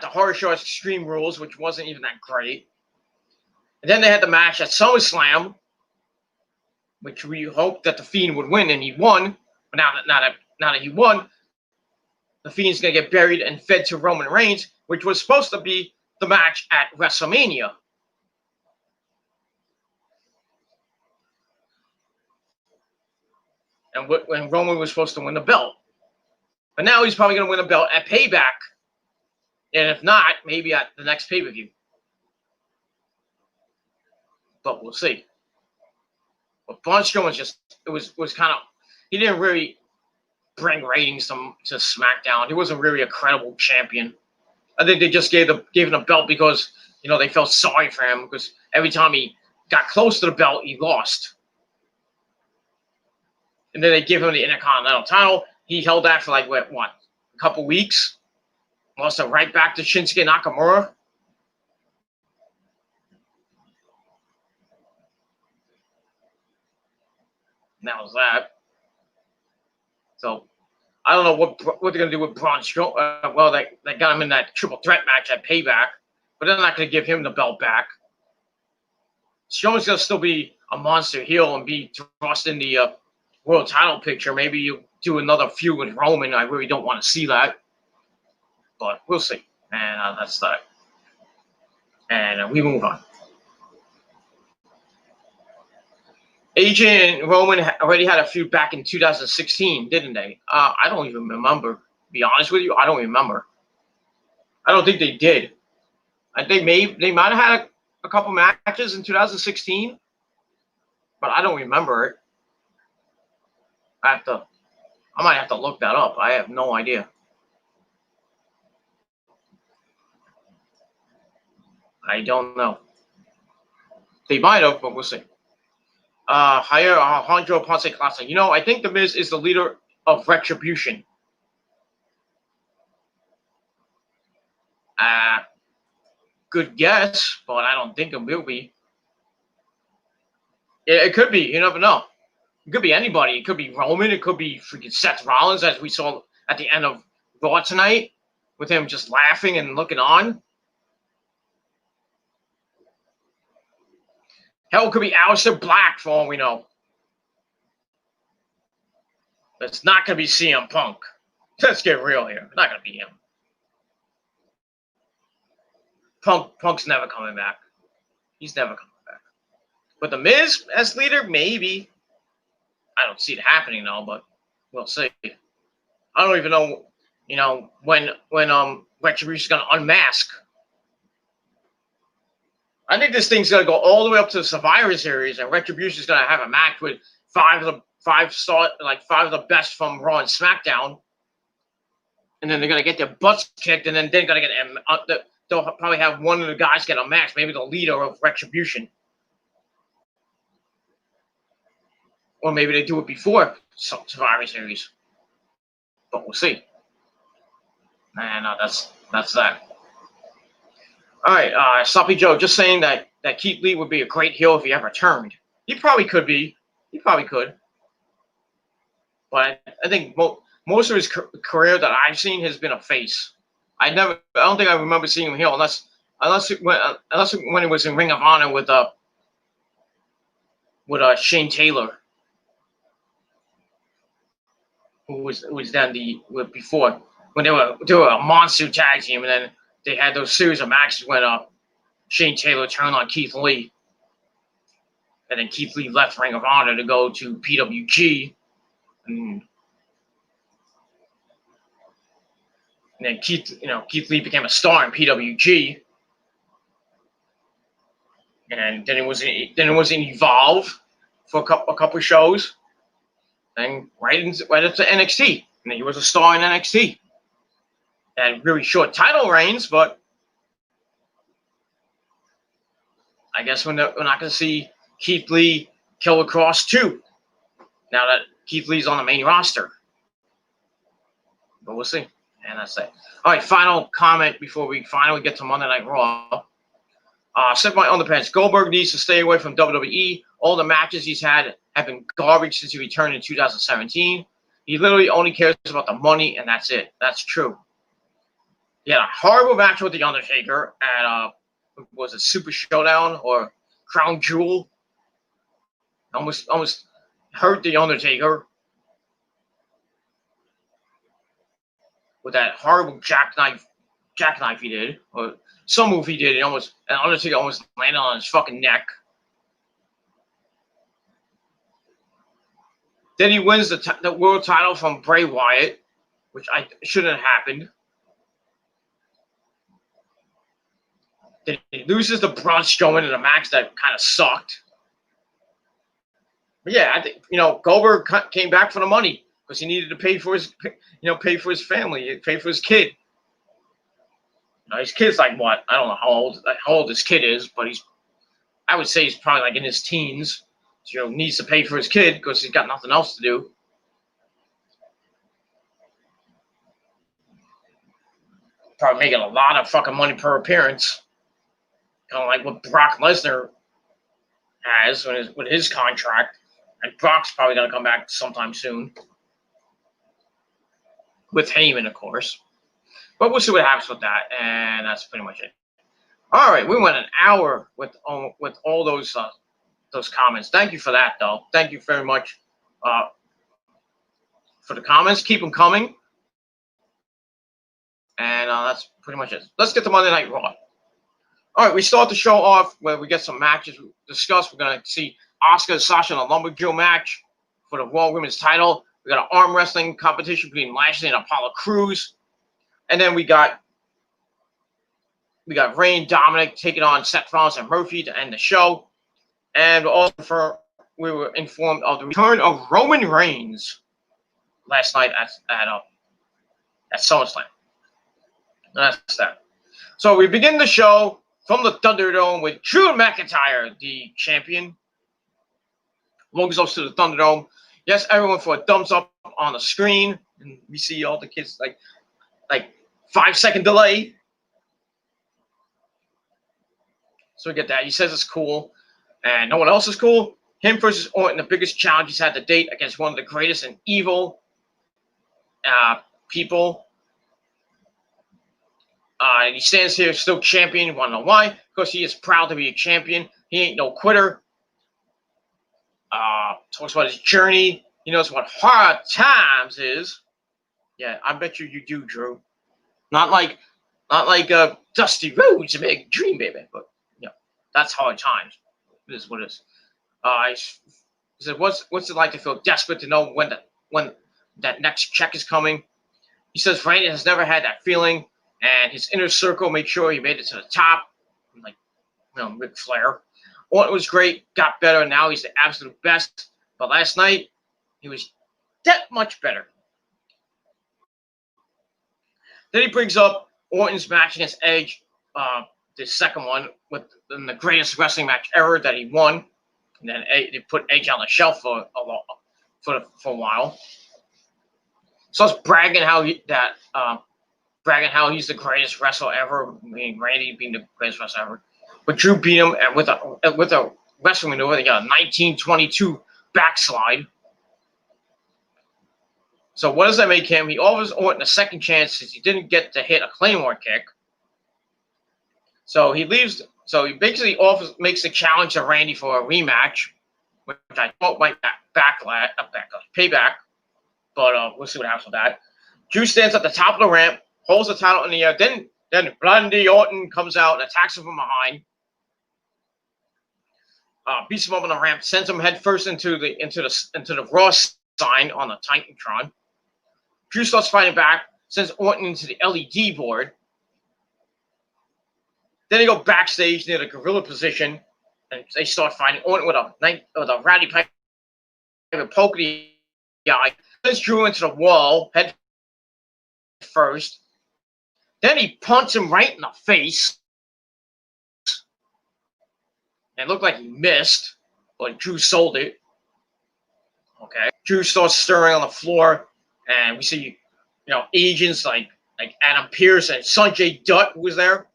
the Horror Show Extreme Rules, which wasn't even that great. And then they had the match at SummerSlam, which we hoped that the Fiend would win, and he won. But now that he won, the Fiend's gonna get buried and fed to Roman Reigns, which was supposed to be the match at WrestleMania. And when Roman was supposed to win the belt. But now he's probably going to win a belt at Payback. And if not, maybe at the next pay-per-view. But we'll see. But Braun Strowman's just, it was kind of, he didn't really bring ratings to SmackDown. He wasn't really a credible champion. I think they just gave him the belt because, you know, they felt sorry for him because every time he got close to the belt, he lost. And then they give him the Intercontinental title. He held that for like, what, a couple weeks? Lost it right back to Shinsuke Nakamura. And that was that. So, I don't know what they're going to do with Braun Strowman. Well, they got him in that triple threat match at Payback, but they're not going to give him the belt back. Strowman's going to still be a monster heel and be thrust in the world title picture. Maybe you do another feud with Roman. I really don't want to see that. But we'll see. And that's that. And we move on. AJ and Roman already had a feud back in 2016, didn't they? I don't even remember. To be honest with you, I don't remember. I don't think they did. I think they might have had a couple matches in 2016, but I don't remember it. I might have to look that up. I have no idea. I don't know. They might have, but we'll see. Hire Alejandro Ponce Classic. You know, I think The Miz is the leader of Retribution. Good guess, but I don't think it will be. It could be. You never know. It could be anybody. It could be Roman. It could be freaking Seth Rollins, as we saw at the end of Raw tonight, with him just laughing and looking on. Hell, it could be Aleister Black, for all we know. But it's not going to be CM Punk. Let's get real here. It's not going to be him. Punk's never coming back. He's never coming back. But The Miz as leader, maybe. I don't see it happening though, but we'll see. I don't even know, you know, when Retribution's gonna unmask. I think this thing's gonna go all the way up to the Survivor Series, and Retribution's gonna have a match with five of the best from Raw and SmackDown, and then they're gonna get their butts kicked, and then they're gonna get they'll probably have one of the guys get a match, maybe the leader of Retribution. Or maybe they do it before Survivor Series. But we'll see. And that's that. All right, Sloppy Joe, just saying that Keith Lee would be a great heel if he ever turned. He probably could be. He probably could. But I think most of his career that I've seen has been a face. I don't think I remember seeing him heel unless when he was in Ring of Honor with Shane Taylor. Who was then before when they were a monster tag team, and then they had those series of matches when Shane Taylor turned on Keith Lee, and then Keith Lee left Ring of Honor to go to PWG, and then Keith Lee became a star in PWG, and then it was in Evolve for a couple shows. And right into NXT. And he was a star in NXT. Had really short title reigns, but I guess we're not going to see Keith Lee Killer Cross 2. now that Keith Lee's on the main roster. But we'll see. And that's it. All right, final comment before we finally get to Monday Night Raw. Sip my underpants. Goldberg needs to stay away from WWE. All the matches he's had have been garbage since he returned in 2017. He literally only cares about the money, and that's it. That's true. He had a horrible match with The Undertaker at, was it Super Showdown or Crown Jewel? Almost hurt The Undertaker with that horrible jackknife he did, or some move he did. And Undertaker almost landed on his fucking neck. Then he wins the world title from Bray Wyatt, which shouldn't have happened. Then he loses to Braun Strowman in a match that kind of sucked. But yeah, I think Goldberg came back for the money because he needed to pay for his family, pay for his kid. His kid's like what? I don't know how old this kid is, but I would say he's probably like in his teens. So, needs to pay for his kid because he's got nothing else to do. Probably making a lot of fucking money per appearance. Kind of like what Brock Lesnar has with his contract. And Brock's probably going to come back sometime soon. With Heyman, of course. But we'll see what happens with that. And that's pretty much it. All right, we went an hour with all those comments. Thank you for that, though. Thank you very much for the comments. Keep them coming. And that's pretty much it. Let's get to Monday Night Raw. All right, we start the show off where we get some matches discussed. We're going to see Asuka and Sasha in a Lumberjill match for the Raw Women's title. We got an arm wrestling competition between Lashley and Apollo Crews. And then we got Rey and Dominic taking on Seth Rollins and Murphy to end the show. And also we were informed of the return of Roman Reigns last night at SummerSlam. That's that. So we begin the show from the Thunderdome with Drew McIntyre, the champion. Walks us to the Thunderdome. Yes, everyone for a thumbs up on the screen. And we see all the kids like 5-second delay. So we get that. He says it's cool. And no one else is cool. Him versus Orton, the biggest challenge he's had to date against one of the greatest and evil people. And he stands here still champion. You want to know why? Because he is proud to be a champion. He ain't no quitter. Talks about his journey. He knows what hard times is. Yeah, I bet you do, Drew. Not like Dusty Rhodes, a big dream, baby. But that's hard times. It is what it is. He said, "What's it like to feel desperate to know when that next check is coming?" He says, "Randy has never had that feeling, and his inner circle made sure he made it to the top." Like, Ric Flair. Orton was great, got better, and now he's the absolute best. But last night, he was that much better. Then he brings up Orton's match against Edge, the second one, in the greatest wrestling match ever that he won. And then they put Edge on the shelf for a while. So it's bragging how he's the greatest wrestler ever. I mean, Randy being the greatest wrestler ever. But Drew beat him with a wrestling maneuver. They got a 1922 backslide. So what does that make him? He offers Orton a second chance since he didn't get to hit a Claymore kick. So he leaves. So he basically makes a challenge to Randy for a rematch, which I thought might payback. But we'll see what happens with that. Drew stands at the top of the ramp, holds the title in the air. Then Randy Orton comes out and attacks him from behind. Beats him up on the ramp, sends him headfirst into the Raw sign on the Titantron. Drew starts fighting back, sends Orton into the LED board. Then they go backstage near the gorilla position, and they start fighting. Orton with a Rowdy Piper poke in the eye. Sends Drew into the wall head first. Then he punches him right in the face. And it looked like he missed, but Drew sold it. Okay. Drew starts stirring on the floor, and we see, agents like Adam Pearce and Sanjay Dutt who was there,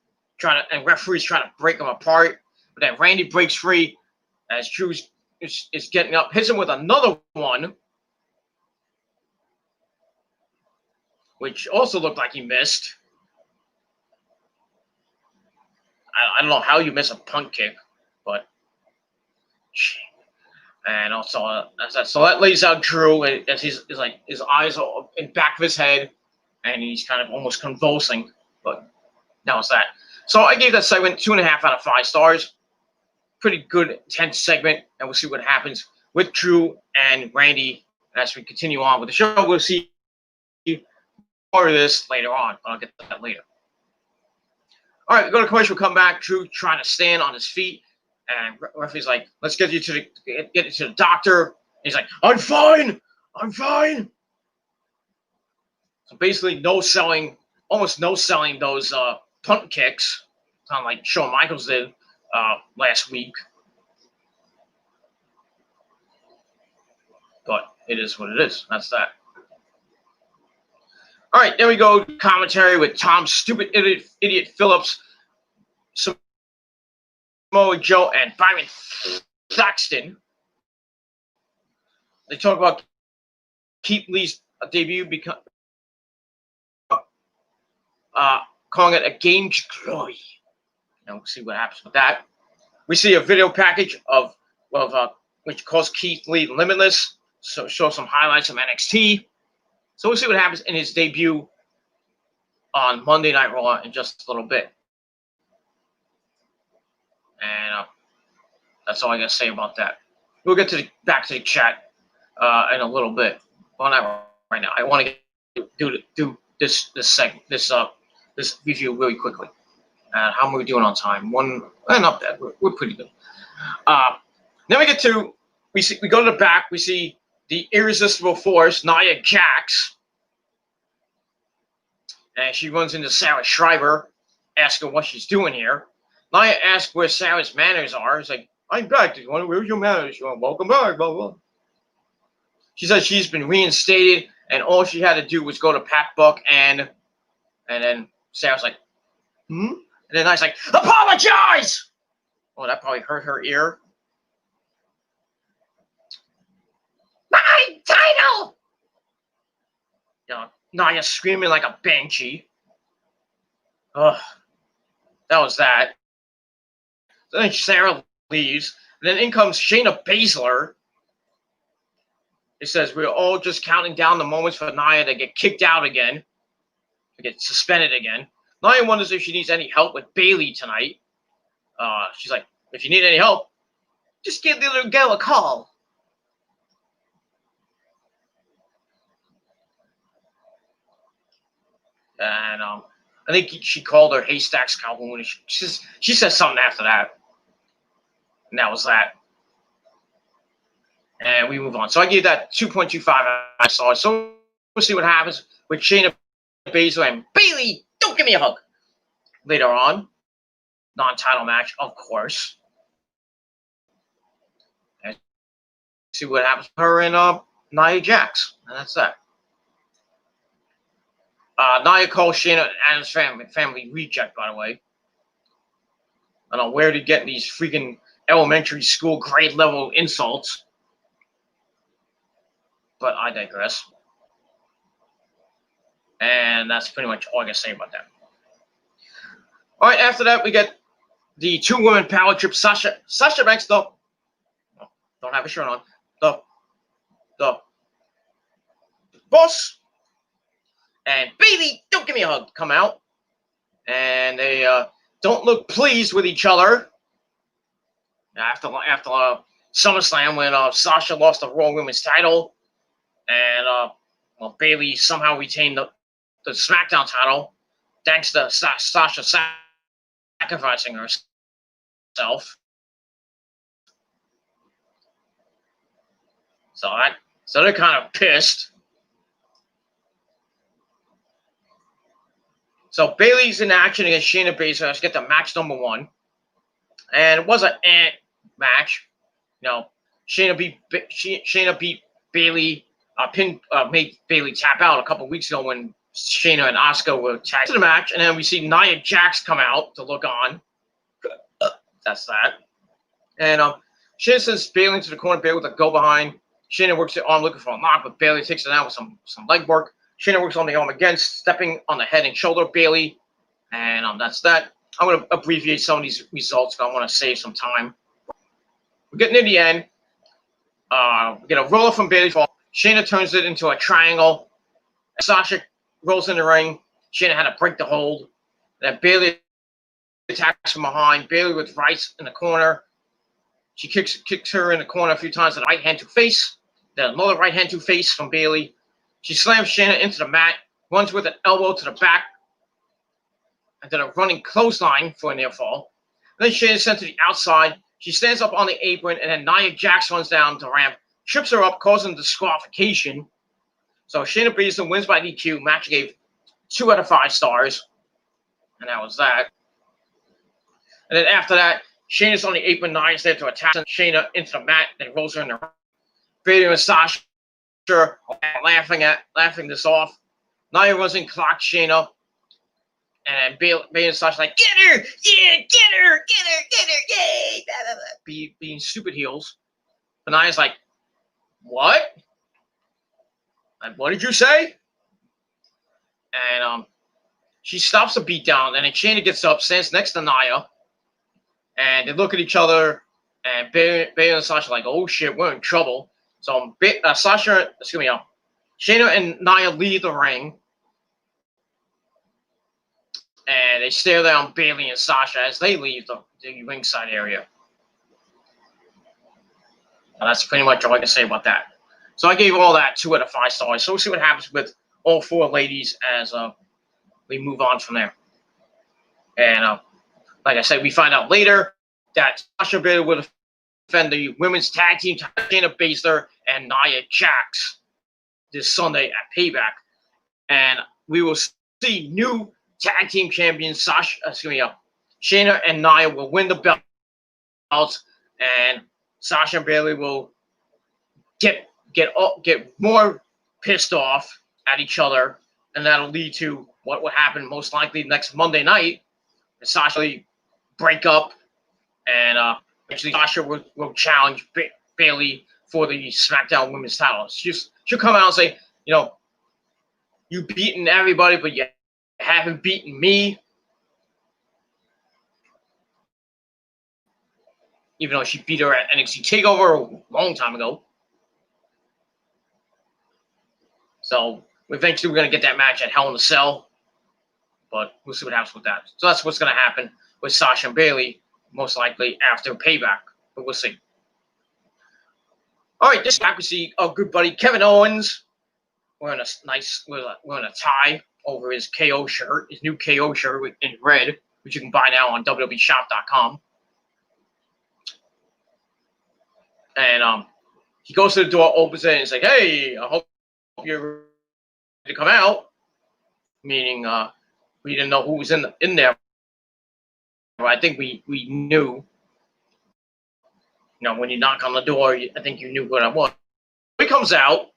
and referees trying to break them apart. But then Randy breaks free as Drew is getting up, hits him with another one, which also looked like he missed. I don't know how you miss a punt kick, but. And also, so that lays out Drew as his eyes are in the back of his head, and he's kind of almost convulsing. But that was that. So I gave that segment 2.5 out of 5 stars. Pretty good, intense segment, and we'll see what happens with Drew and Randy as we continue on with the show. We'll see more of this later on, but I'll get to that later. All right, we go to commercial. Come back. Drew trying to stand on his feet. And referee's like, let's get you to the doctor. And he's like, I'm fine. So basically, almost no selling those punt kicks, kind of like Shawn Michaels did last week. But it is what it is. That's that. All right, there we go. Commentary with Tom Stupid Idiot Phillips, Samoa Joe, and Byron Saxton. They talk about Keith Lee's debut, calling it a game glory. And we'll see what happens with that. We see a video package of which calls Keith Lee Limitless. So show some highlights of NXT. So we'll see what happens in his debut on Monday Night Raw in just a little bit. And that's all I got to say about that. We'll get back to the chat in a little bit. Well, not right now. I want to do this review really quickly. How are we doing on time? Not bad. We're pretty good. Then we go to the back. We see the Irresistible Force, Nia Jax, and she runs into Sarah Schreiber, asking what she's doing here. Nia asks where Sarah's manners are. It's like, I'm back. Where's your manners? Welcome back, blah, blah. She says she's been reinstated, and all she had to do was go to Pat Buck, and then Sarah's like, And then Nia's like, apologize! Oh, that probably hurt her ear. My title! Nia screaming like a banshee. Ugh. That was that. Then Sarah leaves. And then in comes Shayna Baszler. It says we're all just counting down the moments for Nia to get kicked out again. To get suspended again. Nia wonders if she needs any help with Bayley tonight. She's like, if you need any help, just give the little girl a call. And I think she called her Haystacks Calhoun. She said something after that. And that was that. And we move on. So I gave that 2.25 I saw. So we'll see what happens with Shayna Baszler and Bayley. Don't give me a hug. Later on. Non-title match, of course. And see what happens with her and Nia Jax. And that's that. Nia calls Shayna Adam's family reject, by the way. I don't know where to get these freaking elementary school grade level insults. But I digress. And that's pretty much all I can say about that. All right, after that, we get the 2-woman power trip. Sasha Banks, don't have a shirt on. The boss. And Bayley, don't give me a hug, come out. And they don't look pleased with each other. After SummerSlam, when Sasha lost the Raw Women's title. And Bayley somehow retained the SmackDown title. Thanks to Sasha sacrificing herself. So they're kind of pissed. So Bayley's in action against Shayna Baszler. Let's get to match number 1. And it was an match. Shayna beat Bailey made Bailey tap out a couple weeks ago when Shayna and Asuka were tagged to the match, and then we see Nia Jax come out to look on. That's that. And Shayna sends Bailey into the corner. Bailey with a go behind. Shayna works the arm looking for a knock, but Bailey takes it out with some leg work. Shayna works on the arm again, stepping on the head and shoulder of Bailey. And that's that. I'm going to abbreviate some of these results because I want to save some time. We're getting near the end. We get a roller from Bailey's fall. Shayna turns it into a triangle. Sasha rolls in the ring. Shayna had to break the hold. Then Bailey attacks from behind. Bailey with rights in the corner. She kicks her in the corner a few times with a right hand to face. Then another right hand to face from Bailey. She slams Shayna into the mat. Runs with an elbow to the back. And then a running clothesline for a near fall. And then Shayna is sent to the outside. She stands up on the apron, and then Nia Jax runs down the ramp, trips her up, causing disqualification. So Shayna Baszler wins by DQ. Match gave 2 out of 5 stars. And that was that. And then after that, Shayna's on the apron. Nia's there to attack Shayna into the mat, then rolls her in the ring. Bailey and Sasha are laughing this off. Nia runs in, clocks Shayna. And Bailey and Sasha like, get her! Yeah, get her! Yay! Blah, blah, blah. Being stupid heels. But Nia's like, what? Like, what did you say? And she stops the beatdown, and then Shayna gets up, stands next to Nia, and they look at each other, and Bailey and Sasha are like, oh shit, we're in trouble. So Shayna and Nia leave the ring, and they stare down Bailey and Sasha as they leave the ringside area. And that's pretty much all I can say about that. So I gave all that 2 out of 5 stars. So we'll see what happens with all 4 ladies as we move on from there. And like I said, we find out later that Sasha Bailey will defend the women's tag team, Shayna Baszler and Nia Jax, this Sunday at Payback. And we will see new tag team champions Shayna and Nia will win the belts, and Sasha and Bailey will get more pissed off at each other, and that'll lead to what will happen most likely next Monday night. And Sasha will break up, and actually Sasha will challenge Bailey for the SmackDown Women's title. She'll come out and say, you know, you've beaten everybody, but you haven't beaten me. Even though she beat her at NXT TakeOver a long time ago. So eventually we're going to get that match at Hell in a Cell. But we'll see what happens with that. So that's what's going to happen with Sasha and Bailey, most likely after Payback. But we'll see. All right, this time we see our good buddy Kevin Owens wearing wearing a tie over his KO shirt, his new KO shirt in red, which you can buy now on WWEshop.com. And he goes to the door, opens it, and he's like, hey, I hope you're ready to come out. Meaning we didn't know who was in there. But I think we knew. You know, when you knock on the door, I think you knew what it was. He comes out,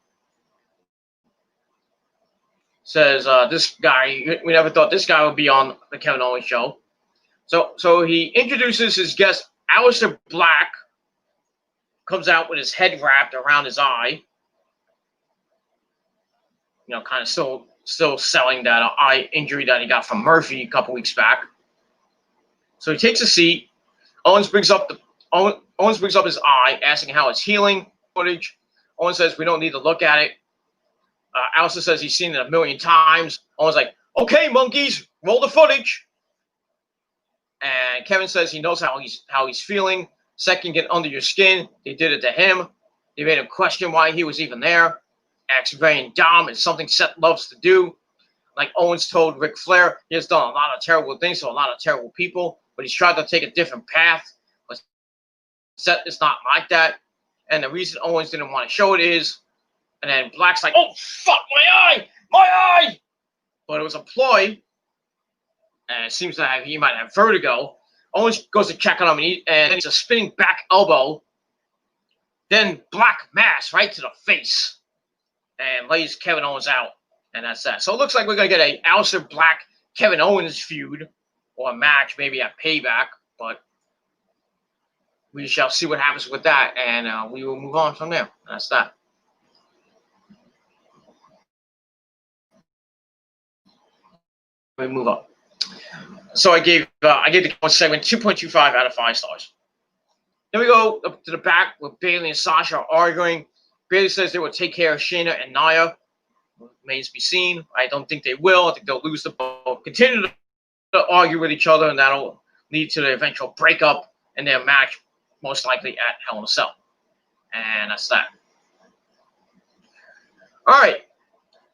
says, this guy, we never thought this guy would be on the Kevin Owens show. So he introduces his guest, Aleister Black, comes out with his head wrapped around his eye. You know, kind of still selling that eye injury that he got from Murphy a couple weeks back. So he takes a seat. Owens brings up his eye, asking how it's healing. Footage. Owens says we don't need to look at it. Aleister says he's seen it 1,000,000 times. Owens like, okay, monkeys, roll the footage. And Kevin says he knows how he's feeling. Second, get under your skin. They did it to him. They made him question why he was even there. Acts very dumb. It's something Seth loves to do. Like Owens told Ric Flair, he has done a lot of terrible things to a lot of terrible people, but he's tried to take a different path. But Seth is not like that. And the reason Owens didn't want to show it is, and then Black's like, oh, fuck, my eye! But it was a ploy, and it seems that he might have vertigo. Owens goes to check on him, and it's a spinning back elbow. Then Black Mass right to the face and lays Kevin Owens out. And that's that. So it looks like we're going to get a Aleister Black Kevin Owens feud or a match, maybe at Payback. But we shall see what happens with that. And we will move on from there. That's that. We move on. So I gave the one segment 2.25 out of 5 stars. Then we go up to the back with Bayley and Sasha arguing. Bayley says they will take care of Shayna and Nia. Remains to be seen. I don't think they will. I think they'll lose the ball. Continue to argue with each other, and that'll lead to the eventual breakup and their match, most likely at Hell in a Cell. And that's that. All right.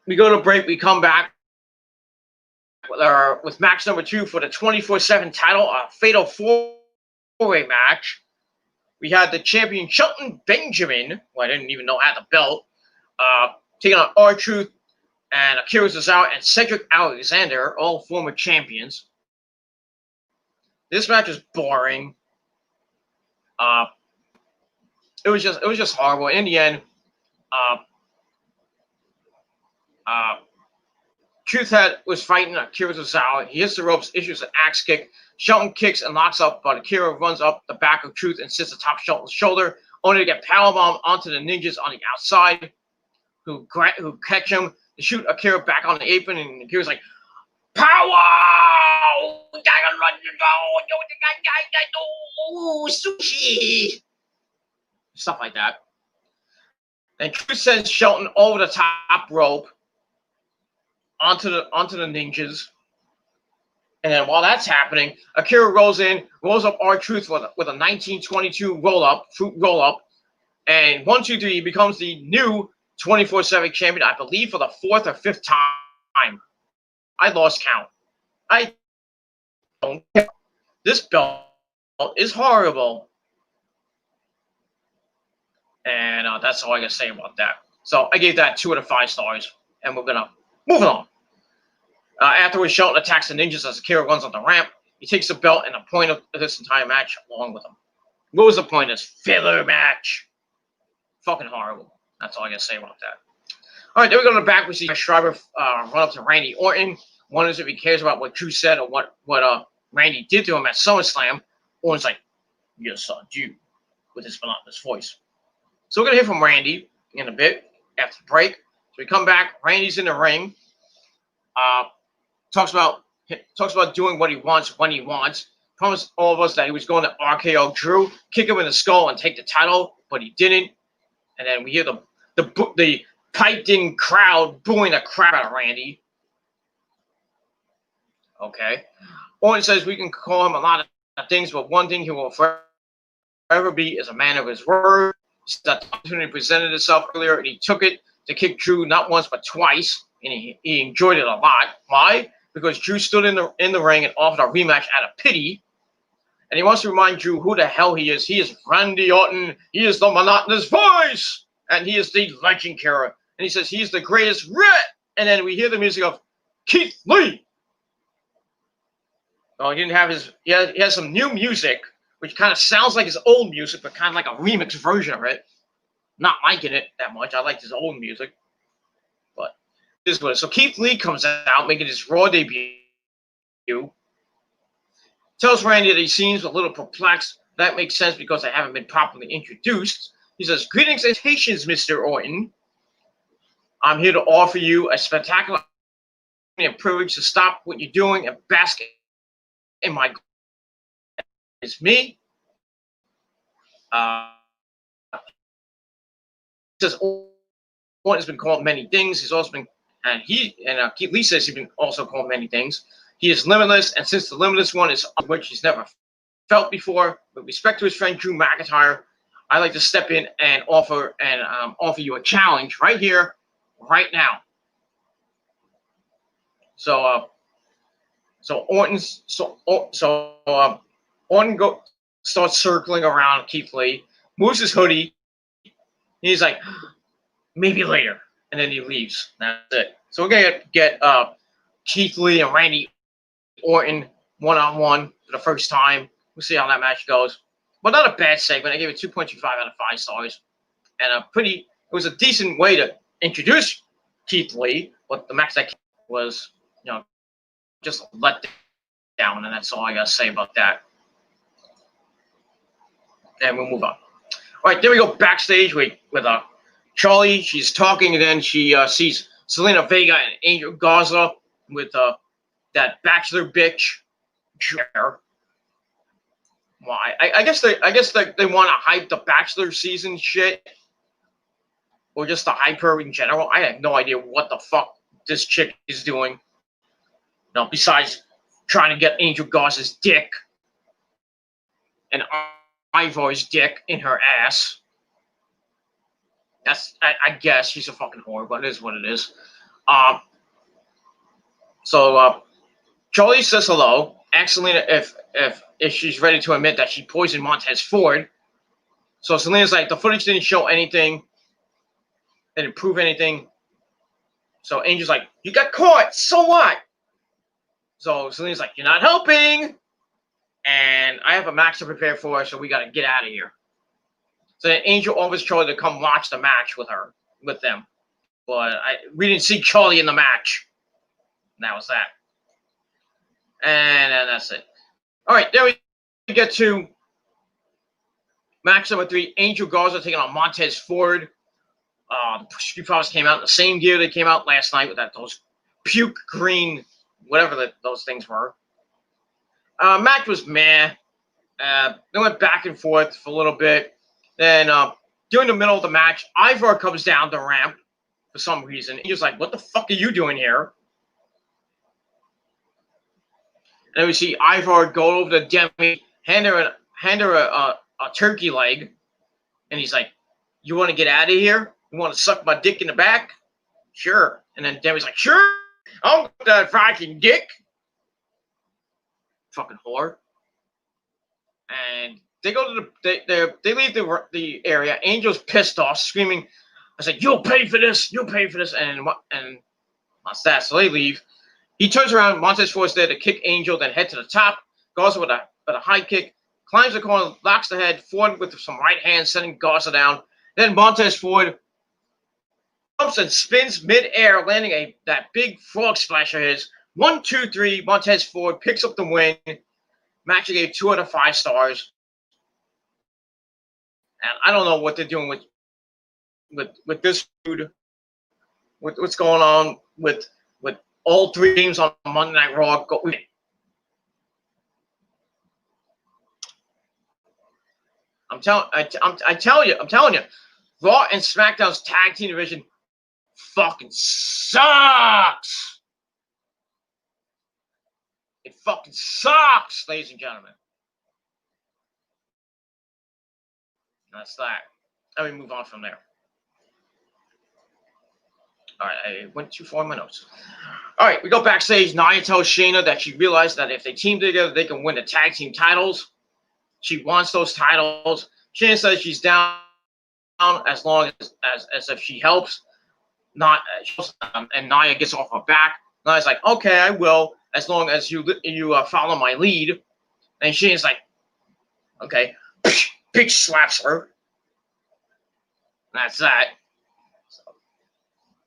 We go to break. We come back with match number 2 for the 24/7 title, a fatal 4-way match. We had the champion Shelton Benjamin, who I didn't even know had the belt, taking on R-Truth and Akira Tozawa and Cedric Alexander, all former champions. This match is boring. It was just horrible. In the end, Truth was fighting Akira Tozawa. He hits the ropes, issues an axe kick. Shelton kicks and locks up, but Akira runs up the back of Truth and sits atop Shelton's shoulder, only to get powerbombed onto the ninjas on the outside, who catch him to shoot Akira back on the apron, and Akira's like, "Power! Sushi!" Stuff like that. And Truth sends Shelton over the top rope onto the ninjas. And then while that's happening, Akira rolls up R-Truth with a 1922 fruit roll up, and 1, 2, 3 becomes the new 24/7 champion, I believe, for the 4th or 5th time. I lost count. I don't care. This belt is horrible. And that's all I can say about that. So I gave that 2 out of 5 stars, and we're gonna move on. Afterwards, Shelton attacks the ninjas as Akira runs on the ramp. He takes the belt and the point of this entire match along with him. What was the point of this filler match? Fucking horrible. That's all I can say about that. All right, then we go to the back. We see Schreiber run up to Randy Orton. Wonders if he cares about what Drew said or what Randy did to him at SummerSlam. Orton's like, "Yes, I do," with his monotonous voice. So we're going to hear from Randy in a bit after the break. So we come back. Randy's in the ring. Talks about doing what he wants when he wants. Promised all of us that he was going to RKO Drew, kick him in the skull, and take the title, but he didn't. And then we hear the piped-in crowd booing the crap out of Randy. Okay. Orton says we can call him a lot of things, but one thing he will forever be is a man of his word. That opportunity presented itself earlier, and he took it to kick Drew not once but twice, and he enjoyed it a lot. Why? Because Drew stood in the ring and offered a rematch out of pity, and he wants to remind Drew who the hell he is. He is Randy Orton. He is the monotonous voice, and he is the legend carrier. And he says he's the greatest. And then we hear the music of Keith Lee. Well, he didn't have his. He has some new music, which kind of sounds like his old music, but kind of like a remix version of it. Not liking it that much. I liked his old music, but this was. So Keith Lee comes out, making his Raw debut. Tells Randy that he seems a little perplexed. That makes sense because they haven't been properly introduced. He says, "Greetings and patience, Mr. Orton. I'm here to offer you a spectacular and privilege to stop what you're doing and bask in my. It's me." Says Orton has been called many things. He's also been, and Keith Lee says he's been also called many things. He is limitless, and since the limitless one is which he's never felt before, with respect to his friend Drew McIntyre, I'd like to step in and offer you a challenge right here, right now. So Orton starts circling around Keith Lee, moves his hoodie. He's like, "Maybe later," and then he leaves. That's it. So we're gonna get Keith Lee and Randy Orton one-on-one for the first time. We'll see how that match goes. But not a bad segment. I gave it 2.25 out of 5 stars. and it was a decent way to introduce Keith Lee, but the match that was, just let down, and that's all I gotta say about that. And we'll move on. All right, there we go. Backstage with Charlie. She's talking, and then she sees Selena Vega and Angel Garza with that bachelor bitch. Why? I guess they want to hype the bachelor season shit, or just to hype her in general. I have no idea what the fuck this chick is doing. Besides trying to get Angel Garza's dick and Ivor's dick in her ass. I guess she's a fucking whore, but it is what it is. So Charlie says hello. Asks Selena if she's ready to admit that she poisoned Montez Ford. So Selena's like, the footage didn't show anything. Didn't prove anything. So Angel's like, you got caught. So what? So Selena's like, you're not helping. And I have a match to prepare for, so we got to get out of here. So then Angel offers Charlie to come watch the match with them. But we didn't see Charlie in the match. And that was that. And that's it. All right, there we get to match number 3. Angel Garza taking on Montez Ford. The Street Profits came out in the same gear they came out last night with those puke green, whatever those things were. Match was meh. They went back and forth for a little bit. Then during the middle of the match, Ivar comes down the ramp for some reason. He was like, what the fuck are you doing here? And then we see Ivar go over to Demi, hand her a turkey leg. And he's like, you want to get out of here? You want to suck my dick in the back? Sure. And then Demi's like, sure. I'll get that fucking dick. Fucking whore. And they go to they leave the area. Angel's pissed off, screaming, I said, you'll pay for this, and that's that. So they leave. He turns around, Montez Ford's there to kick Angel, then head to the top, Garza with a high kick, climbs the corner, locks the head, Ford with some right hand, sending Garza down. Then Montez Ford jumps and spins mid-air, landing that big frog splash of his. 1, 2, 3, Montez Ford picks up the win. Match gave 2 out of 5 stars. And I don't know what they're doing with this dude. What's going on with all 3 teams on Monday Night Raw. I'm telling you, Raw and SmackDown's tag team division fucking sucks. It fucking sucks, ladies and gentlemen. That's that. Let me move on from there. All right, I went too far in my notes. All right, we go backstage. Nia tells Shayna that she realized that if they team together, they can win the tag team titles. She wants those titles. Shayna says she's down as long as if she helps. And Nia gets off her back. Nia's like, okay, I will, as long as you follow my lead. And Shayna's like, okay. Bitch slaps her. That's that. So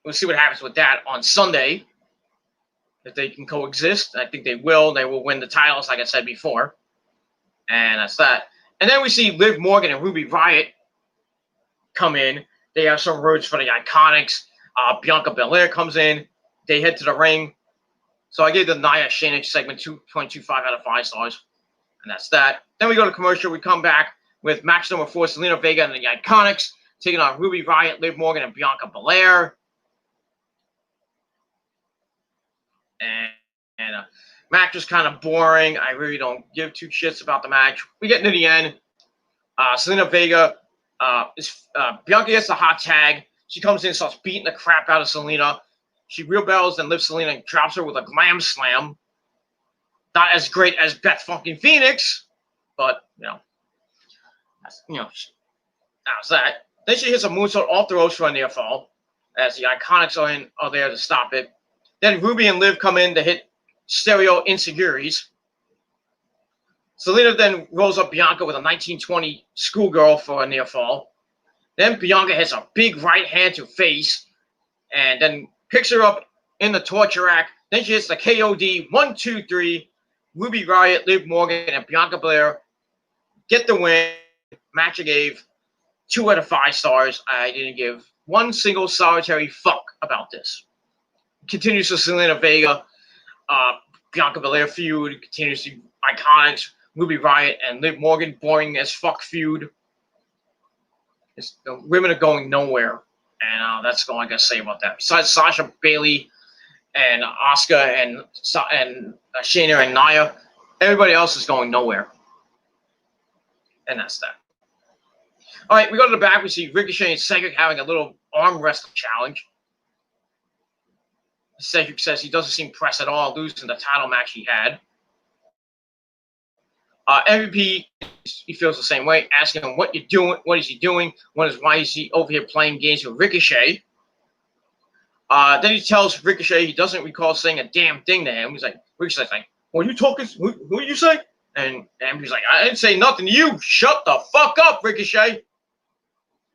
we'll see what happens with that on Sunday. If they can coexist, I think they will. They will win the titles, like I said before. And that's that. And then we see Liv Morgan and Ruby Riott come in. They have some words for the Iconics. Bianca Belair comes in. They head to the ring. So I gave the Nia Shayna segment 2.25 out of 5 stars. And that's that. Then we go to commercial. We come back with match number 4, Selena Vega and the Iconics taking on Ruby Riott, Liv Morgan, and Bianca Belair. And match was kind of boring. I really don't give 2 shits about the match. We get into the end. Selena Vega, Bianca gets a hot tag. She comes in, starts beating the crap out of Selena. She rebels and lifts Selena and drops her with a glam slam. Not as great as Beth fucking Phoenix, but that's that. Then she hits a moonsault off the ropes for a near fall, as the Iconics are there to stop it. Then Ruby and Liv come in to hit stereo insecurities. Selena then rolls up Bianca with a 1920 schoolgirl for a near fall. Then Bianca hits a big right hand to face, and then picks her up in the torture rack. Then she hits the KOD 1, 2, 3. Ruby Riott, Liv Morgan, and Bianca Belair get the win. Match I gave 2 out of 5 stars. I didn't give one single solitary fuck about this. Continues to Selena Vega, Bianca Belair feud. Continues to Iconics, Ruby Riott, and Liv Morgan boring as fuck feud. The women are going nowhere, and that's all I gotta say about that. Besides Sasha, Bayley, and Asuka, and Shayna and Nia, everybody else is going nowhere, and that's that. All right, we go to the back. We see Ricochet and Cedric having a little arm wrestling challenge. Cedric says he doesn't seem pressed at all, losing the title match he had. MVP, he feels the same way, asking him what you're doing, what is he doing, why is he over here playing games with Ricochet. Then he tells Ricochet he doesn't recall saying a damn thing to him. He's like, Ricochet's like, "What are you talking? Who did you say?" And MVP's like, "I didn't say nothing to you. Shut the fuck up, Ricochet."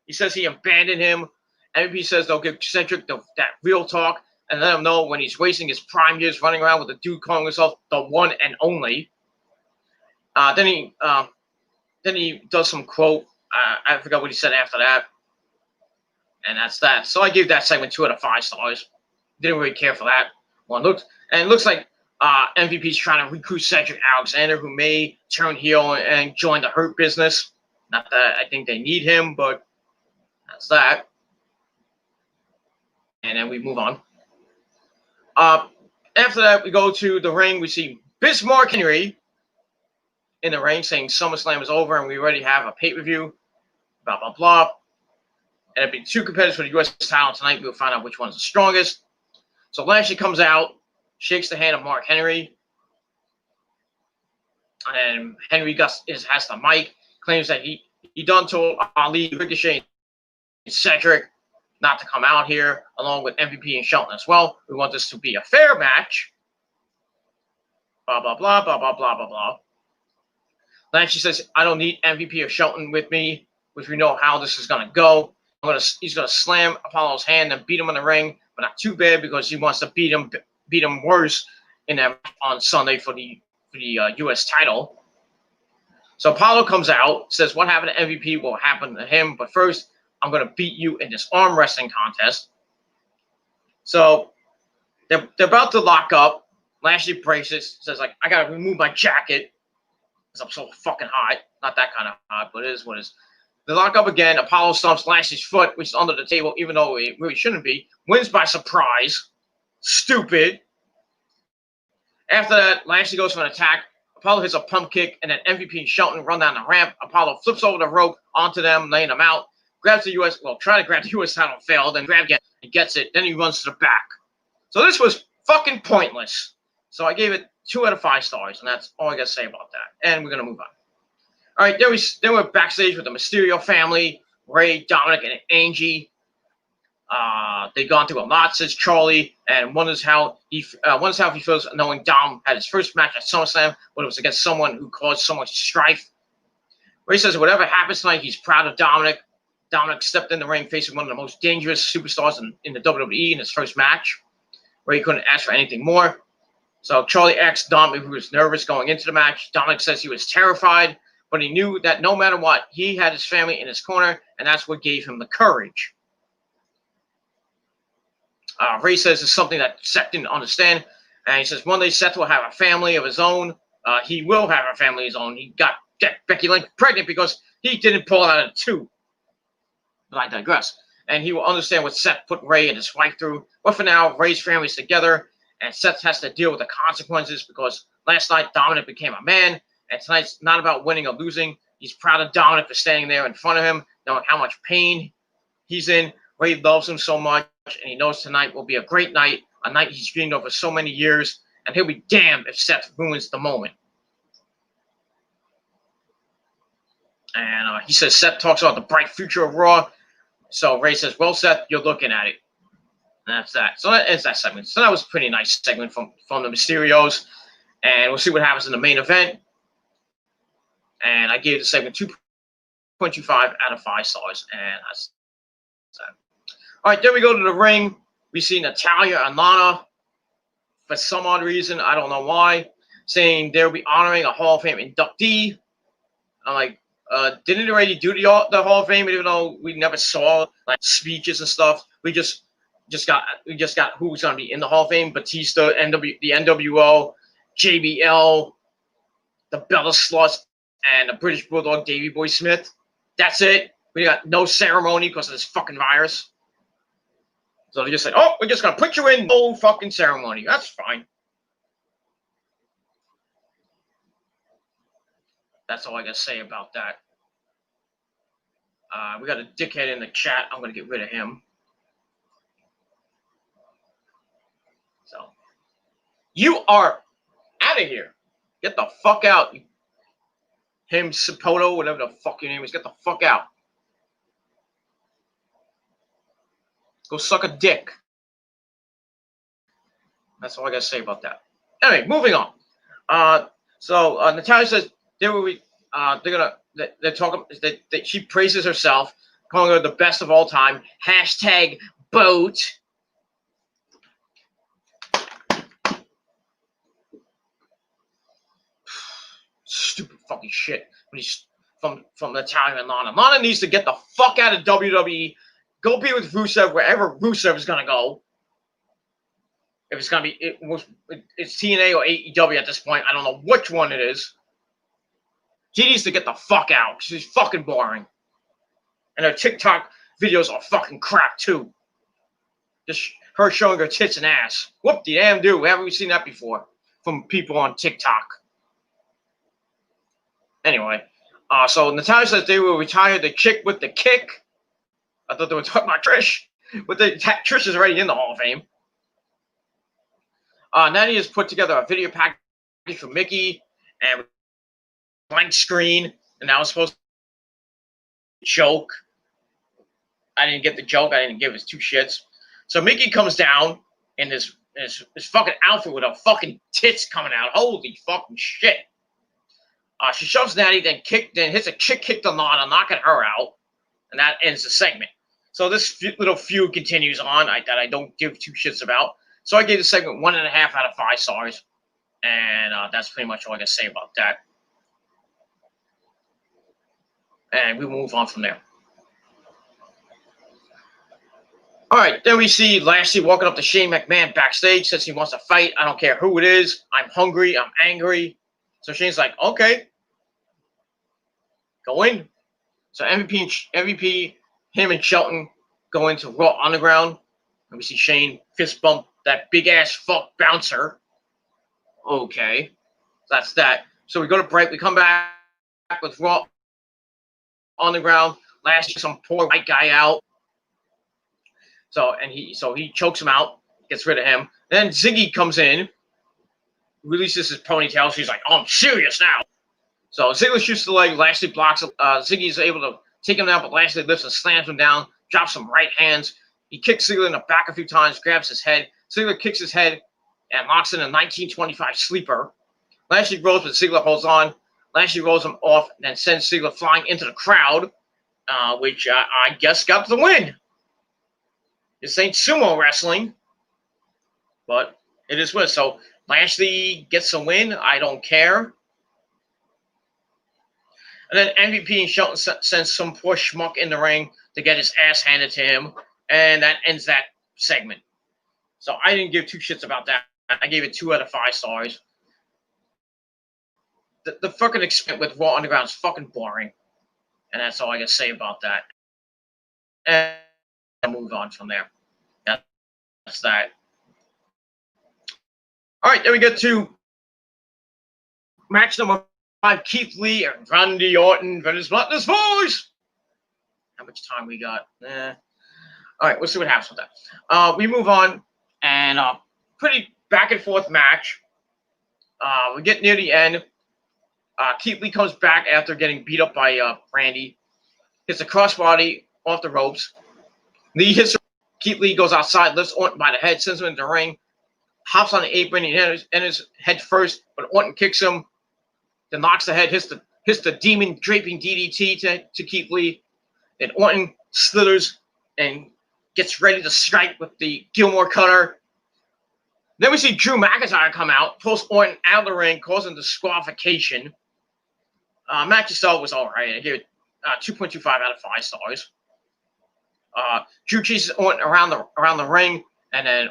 He says he abandoned him. MVP says they'll give Cedric that real talk and let him know when he's wasting his prime years running around with a dude calling himself the one and only. Then he does some quote. I forgot what he said after that. And that's that. So I gave that segment 2 out of 5 stars. Didn't really care for that one. It looks like MVP's trying to recruit Cedric Alexander, who may turn heel and join the Hurt Business. Not that I think they need him, but that's that. And then we move on. After that, we go to the ring. We see Bismarck Henry in the ring saying SummerSlam is over and we already have a pay-per-view. Blah, blah, blah. And it'll be 2 competitors for the U.S. title tonight. We'll find out which one's the strongest. So Lashley comes out, shakes the hand of Mark Henry. And Henry has the mic, claims that he done told Ali, Ricochet, and Cedric not to come out here, along with MVP and Shelton as well. We want this to be a fair match. Blah, blah, blah, blah, blah, blah, blah, blah. Lashley says, I don't need MVP or Shelton with me, which we know how this is going to go. He's going to slam Apollo's hand and beat him in the ring, but not too bad because he wants to beat him worse in that on Sunday for the U.S. title. So Apollo comes out, says what happened to MVP will happen to him, but first I'm going to beat you in this arm wrestling contest. So they're about to lock up. Lashley breaks it, says like I got to remove my jacket because I'm so fucking hot. Not that kind of hot, but it is what it is. They lock up again. Apollo stomps Lashley's foot, which is under the table, even though it really shouldn't be. Wins by surprise. Stupid. After that, Lashley goes for an attack. Apollo hits a pump kick, and then MVP and Shelton run down the ramp. Apollo flips over the rope onto them, laying them out. Grabs the U.S. Well, try to grab the U.S. title, failed. Then grab again. He gets it. Then he runs to the back. So this was fucking pointless. So I gave it 2 out of 5 stars, and that's all I got to say about that. And we're going to move on. All right, then we're backstage with the Mysterio family, Ray, Dominic, and Angie. They've gone through a lot, says Charlie, and wonders how he feels knowing Dom had his first match at SummerSlam, but it was against someone who caused so much strife. Ray says whatever happens tonight, he's proud of Dominic. Dominic stepped in the ring facing one of the most dangerous superstars in the WWE in his first match. Ray couldn't ask for anything more. So Charlie asked Dom if he was nervous going into the match. Dominic says he was terrified, but he knew that no matter what, he had his family in his corner, and that's what gave him the courage. Ray says it's something that Seth didn't understand, and he says one day Seth will have a family of his own. He will have a family of his own. He got Becky Lynch pregnant because he didn't pull out of 2. But I digress. And he will understand what Seth put Ray and his wife through. But for now, Ray's family's together, and Seth has to deal with the consequences because last night Dominic became a man, and tonight's not about winning or losing. He's proud of Dominic for standing there in front of him, knowing how much pain he's in. Ray loves him so much, and he knows tonight will be a great night, a night he's dreamed of for so many years, and he'll be damned if Seth ruins the moment. And he says Seth talks about the bright future of Raw. So Ray says, well, Seth, you're looking at it. And that's that. So that ends that segment. So that was a pretty nice segment from the Mysterios. And we'll see what happens in the main event. And I gave the segment 2 0.25 out of 5 stars, and that's that. All right, then we go to the ring. We see Natalya and Lana, for some odd reason, I don't know why, saying they'll be honoring a Hall of Fame inductee. I'm like, didn't they already do the Hall of Fame, even though we never saw like speeches and stuff? We just got who's gonna be in the Hall of Fame: Batista, the NWO, JBL, the Bella Sluts, and the British Bulldog Davey Boy Smith. That's it. We got no ceremony because of this fucking virus. So they just said, "Oh, we're just gonna put you in, no fucking ceremony." That's fine. That's all I gotta say about that. We got a dickhead in the chat. I'm gonna get rid of him. So you are out of here. Get the fuck out. Him, Sapoto, whatever the fuck your name is, get the fuck out. Go suck a dick. That's all I gotta say about that. Anyway, moving on. So Natalya says they're talking that she praises herself, calling her the best of all time. Hashtag boat. Stupid fucking shit. When he's from Natalya and Lana. Lana needs to get the fuck out of WWE. Go be with Rusev wherever Rusev is gonna go. If it's gonna be it's TNA or AEW at this point. I don't know which one it is. She needs to get the fuck out. She's fucking boring. And her TikTok videos are fucking crap too. Just her showing her tits and ass. Whoop the damn do. Haven't we seen that before from people on TikTok? Anyway, so Natalya says they will retire the chick with the kick. I thought they were talking about Trish. But Trish is already in the Hall of Fame. Natty has put together a video package for Mickey and blank screen, and that was supposed to be a joke. I didn't get the joke. I didn't give his two shits. So Mickey comes down in this fucking outfit with her fucking tits coming out. Holy fucking shit. She shoves Natty, then hits a chick kick on Lana, knocking her out, and that ends the segment. So this little feud continues on that I don't give two shits about. So I gave the segment 1.5 out of 5 stars, and that's pretty much all I can say about that. And we will move on from there. All right, then we see Lashley walking up to Shane McMahon backstage, says he wants to fight. I don't care who it is. I'm hungry. I'm angry. So Shane's like, okay, go in. So MVP, him and Shelton go into Raw Underground. And we see Shane fist bump that big ass fuck bouncer. Okay, that's that. So we go to break. We come back with Raw Underground. Lashley, some poor white guy out. So he chokes him out, gets rid of him. Then Ziggy comes in, releases his ponytail. She's like, "Oh, I'm serious now." So Ziggler shoots the leg. Lashley blocks it. Ziggy's able to take him down, but Lashley lifts and slams him down, drops some right hands. He kicks Ziggler in the back a few times, grabs his head. Ziggler kicks his head and locks in a 1925 sleeper. Lashley rolls, but Ziggler holds on. Lashley rolls him off, and then sends Ziggler flying into the crowd, which I guess got the win. This ain't sumo wrestling, but it is what. So Lashley gets a win. I don't care. And then MVP and Shelton sends some poor schmuck in the ring to get his ass handed to him. And that ends that segment. So I didn't give two shits about that. I gave it 2 out of 5 stars. The fucking experiment with Raw Underground is fucking boring. And that's all I can say about that. And I'll move on from there. That's that. All right, then we get to match number 5, Keith Lee and Randy Orton versus Bluntness Boys. How much time we got? All right, we'll see what happens with that. We move on, and pretty back and forth match. We get near the end. Keith Lee comes back after getting beat up by Randy. Hits a crossbody off the ropes. Lee hits. Keith Lee goes outside, lifts Orton by the head, sends him into the ring, hops on the apron, and enters head first, but Orton kicks him, then knocks the head, hits the hits the demon draping DDT to Keith Lee. Then Orton slithers and gets ready to strike with the Gilmore Cutter. Then we see Drew McIntyre come out, pulls Orton out of the ring, causing disqualification. Match itself was all right. I give it 2.25 out of 5 stars. Drew chases Orton around the ring, and then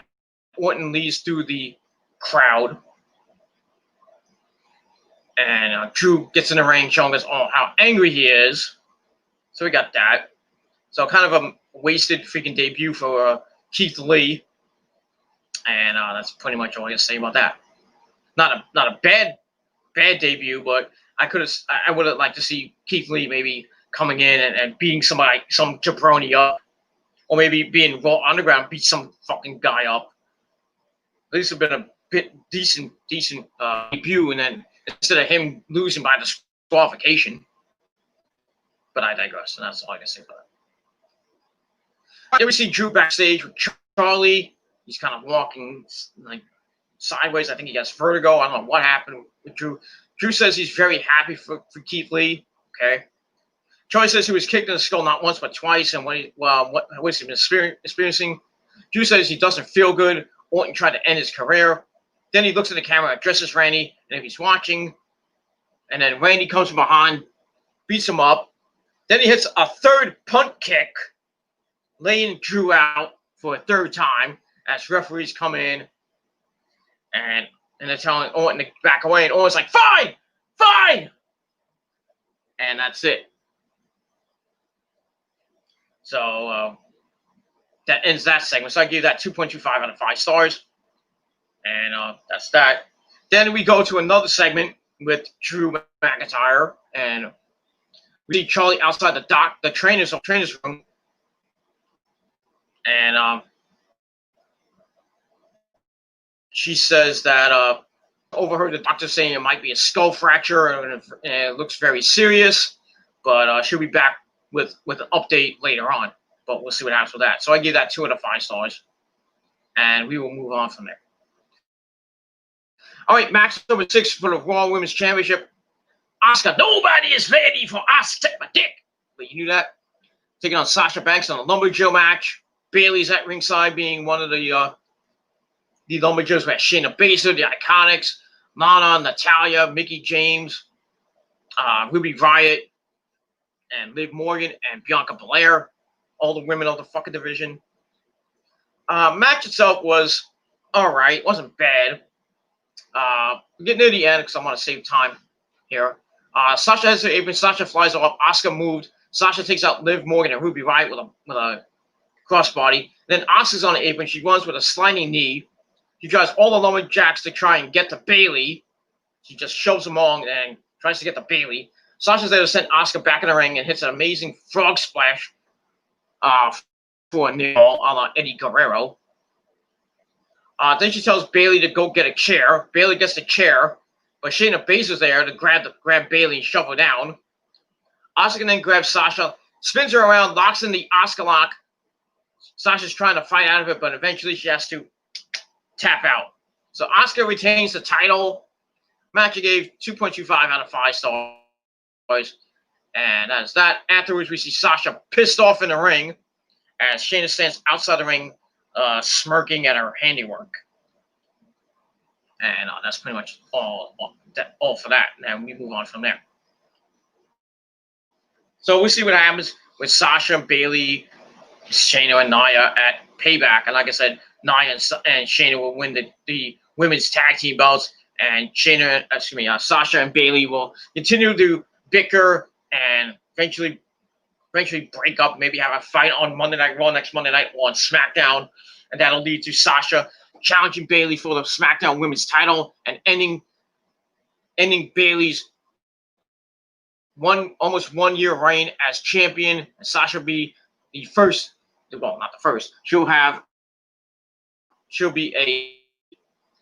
Orton leads through the crowd. And Drew gets in the ring, showing us all how angry he is. So we got that. So kind of a wasted freaking debut for Keith Lee. And that's pretty much all I can say about that. Not a bad debut, but I would have liked to see Keith Lee maybe coming in and beating some jabroni up, or maybe being Raw Underground, beat some fucking guy up. At least have been a bit decent debut, and then instead of him losing by disqualification. But I digress, and that's all I can say about that. Then we see Drew backstage with Charlie. He's kind of walking like sideways. I think he has vertigo. I don't know what happened with Drew. Drew says he's very happy for Keith Lee. Okay. Charlie says he was kicked in the skull not once but twice, and what he's been experiencing. Drew says he doesn't feel good. Orton tried to end his career. Then he looks at the camera, addresses Randy, and if he's watching, and then Randy comes from behind, beats him up. Then he hits a third punt kick, laying Drew out for a third time. As referees come in, and they're telling Orton to back away, and Orton's like, fine! And that's it. So that ends that segment. So I give that 2.25 out of 5 stars. And that's that. Then we go to another segment with Drew McIntyre, and we see Charlie outside the trainer's room. And she says that overheard the doctor saying it might be a skull fracture, and it looks very serious. But she'll be back with an update later on. But we'll see what happens with that. So I give that 2 out of 5 stars, and we will move on from there. All right, match number 6 for the Raw Women's Championship. Asuka, nobody is ready for Asuka. Take my dick. But you knew that. Taking on Sasha Banks on a Lumberjill match. Bayley's at ringside, being one of the Lumberjills. We had Shayna Baszler, the Iconics, Lana, Natalya, Mickie James, Ruby Riott, and Liv Morgan, and Bianca Belair. All the women of the fucking division. Match itself was all right. It wasn't bad. Get near the end because I want to save time here. Sasha has her apron. Sasha flies off. Asuka moved. Sasha takes out Liv Morgan and Ruby Riott with a crossbody. Then Asuka's on the apron. She runs with a sliding knee. She tries all the lumberjacks to try and get to Bayley. She just shoves them all and tries to get to Bayley. Sasha's there to send Asuka back in the ring and hits an amazing frog splash for a near a la Eddie Guerrero. Then she tells Bayley to go get a chair. Bayley gets the chair, but Shayna Baszler's there to grab Bayley and shove her down. Asuka then grabs Sasha, spins her around, locks in the Asuka lock. Sasha's trying to fight out of it, but eventually she has to tap out. So Asuka retains the title. Match I gave 2.25 out of 5 stars. And that's that. Afterwards, we see Sasha pissed off in the ring as Shayna stands outside the ring smirking at her handiwork. And that's pretty much all for that. And we move on from there. So we'll see what happens with Sasha, Bayley, Shayna, and Nia at Payback. And like I said, Nia and Shayna will win the women's tag team belts. And Sasha and Bayley will continue to bicker and eventually break up, maybe have a fight on Monday Night Raw next Monday night on SmackDown. And that'll lead to Sasha challenging Bayley for the SmackDown Women's title and ending Bayley's almost 1 year reign as champion. And Sasha will be the first, well, not the first. She'll be a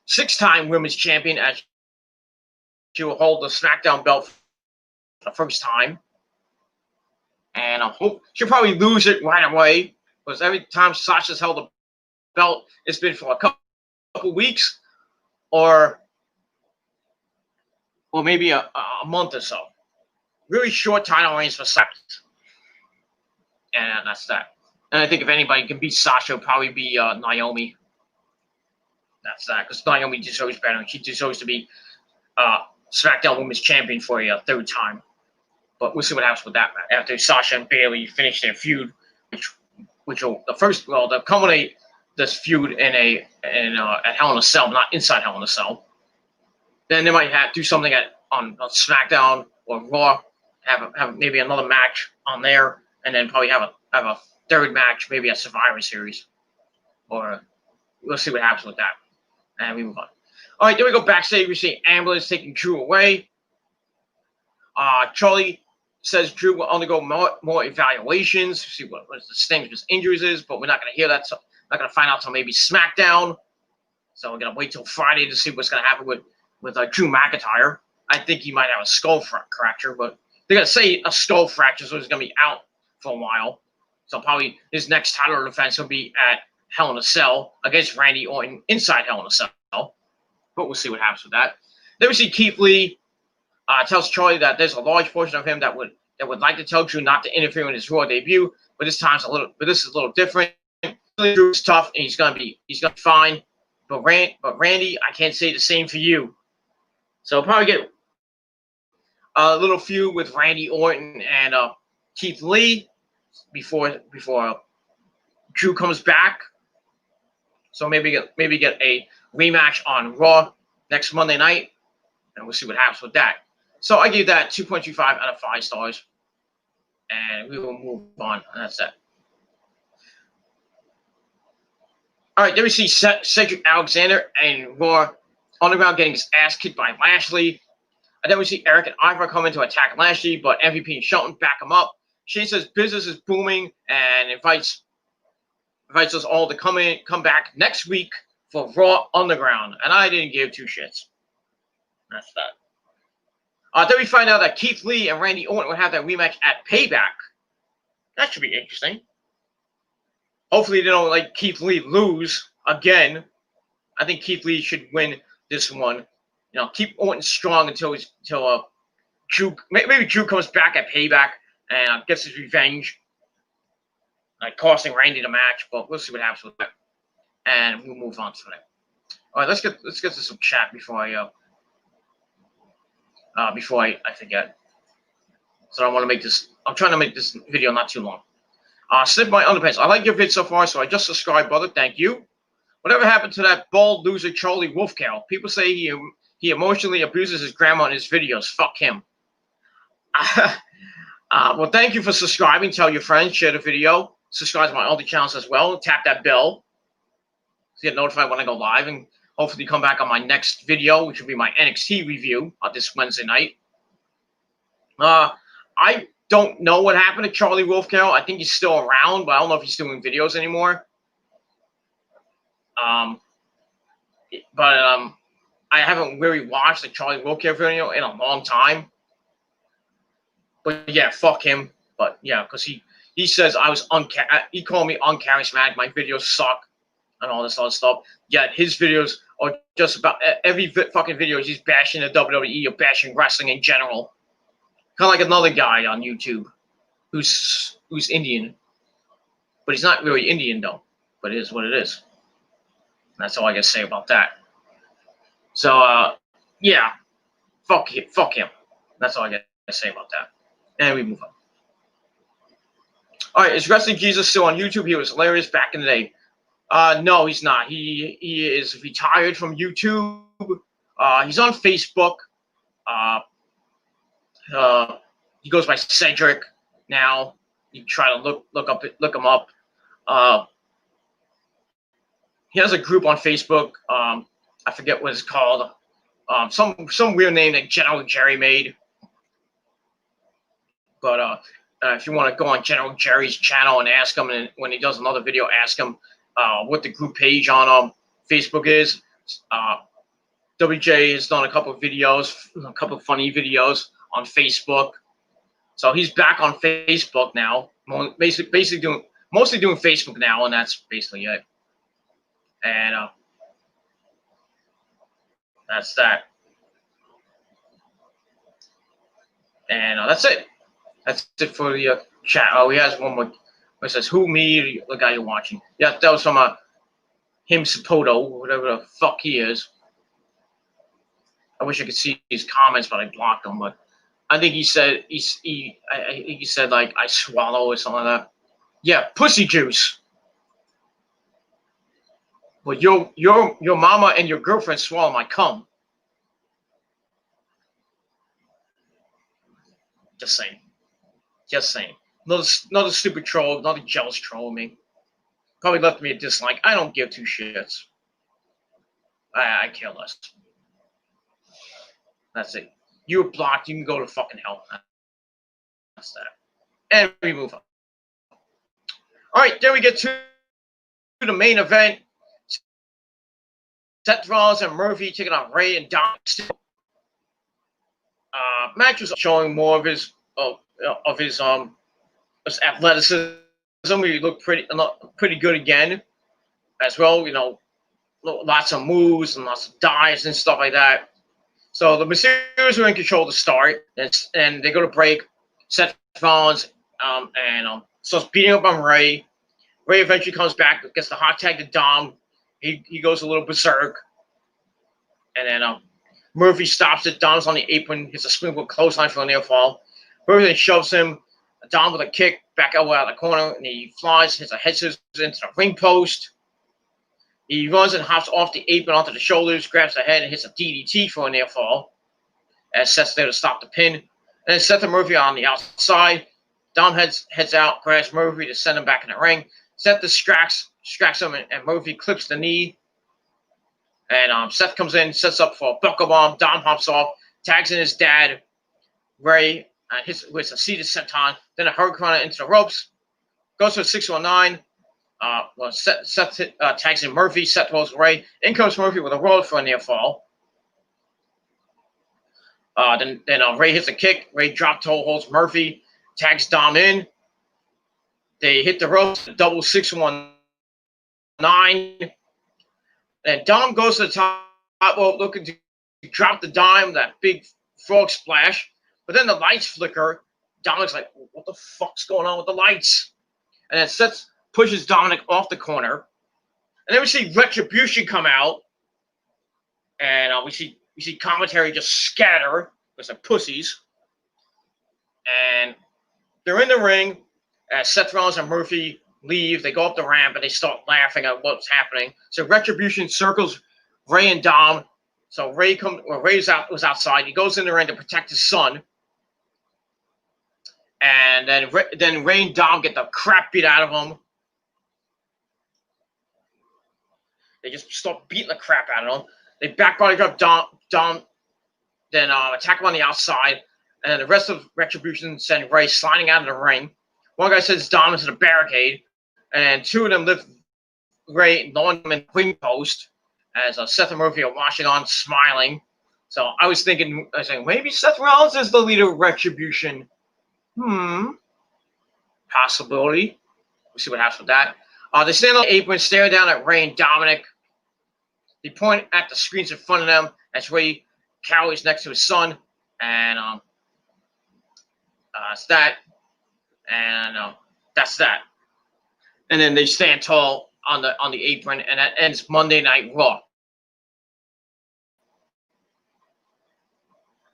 6-time women's champion as she will hold the SmackDown belt for the first time. And I hope she'll probably lose it right away, because every time Sasha's held the belt, it's been for a couple weeks or maybe a month or so. really short title reigns for Sasha. And that's that. And I think if anybody can beat Sasha, it'll probably be Naomi. That's that, because Naomi deserves better. She deserves to be SmackDown Women's Champion for a third time. But we'll see what happens with that after Sasha and Bayley finish their feud, which will they'll culminate this feud at Hell in a Cell, not inside Hell in a Cell. Then they might do something on SmackDown or Raw, have maybe another match on there, and then probably have a third match, maybe a Survivor Series, or we'll see what happens with that. And we move on. All right, then we go backstage. We see Ambulance taking Drew away. Charlie says Drew will undergo more evaluations, see what the extent of his injuries is, but we're not going to hear that. So not going to find out until maybe SmackDown. So we're going to wait till Friday to see what's going to happen with Drew McIntyre. I think he might have a skull fracture, but they're going to say a skull fracture, so he's going to be out for a while. So probably his next title defense will be at Hell in a Cell against Randy Orton inside Hell in a Cell. But we'll see what happens with that. Then we see Keith Lee tells Charlie that there's a large portion of him that would like to tell Drew not to interfere in his Raw debut, but this is a little different. Drew is tough and he's gonna be fine. But Randy, I can't say the same for you. So we'll probably get a little feud with Randy Orton and Keith Lee before Drew comes back. So maybe get a rematch on Raw next Monday night, and we'll see what happens with that. So I give that 2.25 out of 5 stars, and we will move on. And that's it. All right, then we see Cedric Alexander and Raw Underground getting his ass kicked by Lashley. And then we see Eric and Ivar come in to attack Lashley, but MVP and Shelton back him up. Shane says business is booming and invites us all to come back next week for Raw Underground. And I didn't give 2 shits. That's that. Then we find out that Keith Lee and Randy Orton will have that rematch at Payback. That should be interesting. Hopefully they don't let Keith Lee lose again. I think Keith Lee should win this one. You know, keep Orton strong until Drew. Maybe Drew comes back at Payback and gets his revenge, like costing Randy the match. But we'll see what happens with that, and we'll move on to that. All right, let's get to some chat before I forget. So I want to make this. I'm trying to make this video not too long. Slip my underpants. I like your vid so far, so I just subscribed, brother. Thank you. Whatever happened to that bald loser Charlie Wolfcow? People say he emotionally abuses his grandma in his videos. Fuck him. Well, thank you for subscribing. Tell your friends. Share the video. Subscribe to my other channels as well. Tap that bell to get notified when I go live, and hopefully come back on my next video, which will be my NXT review this Wednesday night. I don't know what happened to Charlie Wolfcow. I think he's still around, but I don't know if he's doing videos anymore. I haven't really watched the Charlie Wolfcow video in a long time. But yeah, fuck him. But yeah, because he says I was he called me uncharismatic. My videos suck and all this other stuff. Yet his videos are just about every fucking video. He's bashing the WWE or bashing wrestling in general. Kind of like another guy on YouTube who's Indian, but he's not really Indian though. But it is what it is. That's all I gotta say about that. So yeah, fuck him. That's all I gotta say about that. And we move on. All right, is Wrestling Jesus still on YouTube? He was hilarious back in the day. No, he's not. He is retired from YouTube. He's on Facebook. He goes by Cedric now. You can try to look him up. He has a group on Facebook. I forget what it's called. Some weird name that General Jerry made. But if you want to go on General Jerry's channel and ask him, and when he does another video, ask him what the group page on Facebook is. WJ has done a couple of videos, a couple of funny videos on Facebook. So he's back on Facebook now, mostly doing Facebook now, and that's basically it. And that's that. And that's it. That's it for the chat. Oh, he has one more. It says, "Who, me, the guy you're watching?" Yeah, that was from him Sapoto, whatever the fuck he is. I wish I could see his comments, but I blocked them. But I think he said I think he said like I swallow or something like that. Yeah, pussy juice. But your mama and your girlfriend swallow my cum. Just saying. Just saying. Another stupid troll, another jealous troll of me. Probably left me a dislike. I don't give two shits. I care less. That's it. You're blocked. You can go to fucking hell. That's that. And we move on. All right, then we get to the main event. Seth Rollins and Murphy taking on Ray and Dom. Match was showing more of his athleticism. He looked pretty good again, as well. You know, lots of moves and lots of dives and stuff like that. So the Mysterios are in control to start, and they go to break. Seth Rollins starts beating up on Ray. Ray eventually comes back, gets the hot tag to Dom. He goes a little berserk, and then Murphy stops it. Dom's on the apron, hits a springboard clothesline for a near fall. Murphy then shoves him. Dom with a kick back out of the corner, and he flies, hits a head scissors into the ring post. He runs and hops off the apron onto the shoulders, grabs the head, and hits a DDT for a near fall. As Seth's there to stop the pin. And then Seth and Murphy are on the outside. Dom heads out, grabs Murphy to send him back in the ring. Seth distracts him, and Murphy clips the knee. And Seth comes in, sets up for a buckle bomb. Dom hops off, tags in his dad, Ray, hits with a seated senton, then a hurricane into the ropes. Goes for a 619. Seth tags in Murphy. Seth rolls Ray. In comes Murphy with a roll for a near fall. Then Ray hits a kick. Ray drop toe holds Murphy. Tags Dom in. They hit the ropes. Double 619. And Dom goes to the top rope looking to drop the dime, that big frog splash. But then the lights flicker. Dominic's like, what the fuck's going on with the lights? And then Seth pushes Dominic off the corner. And then we see Retribution come out. And we see commentary just scatter with some pussies. And they're in the ring. Seth Rollins and Murphy leave. They go up the ramp and they start laughing at what's happening. So Retribution circles Ray and Dom. So Ray was outside. He goes in the ring to protect his son. And then Ray and Dom get the crap beat out of him. They just start beating the crap out of him. They back body drop Dom, then attack him on the outside. And the rest of Retribution send Ray sliding out of the ring. One guy sends Dom into the barricade. And two of them lift Ray, lowering him in the ring post. As Seth and Murphy are watching on, smiling. So I was thinking, maybe Seth Rollins is the leader of Retribution. Possibility. We'll see what happens with that. They stand on the apron, stare down at Ray and Dominic. They point at the screens in front of them as Ray cowers next to his son. And that's that. And that's that. And then they stand tall on the apron, and that ends Monday Night Raw.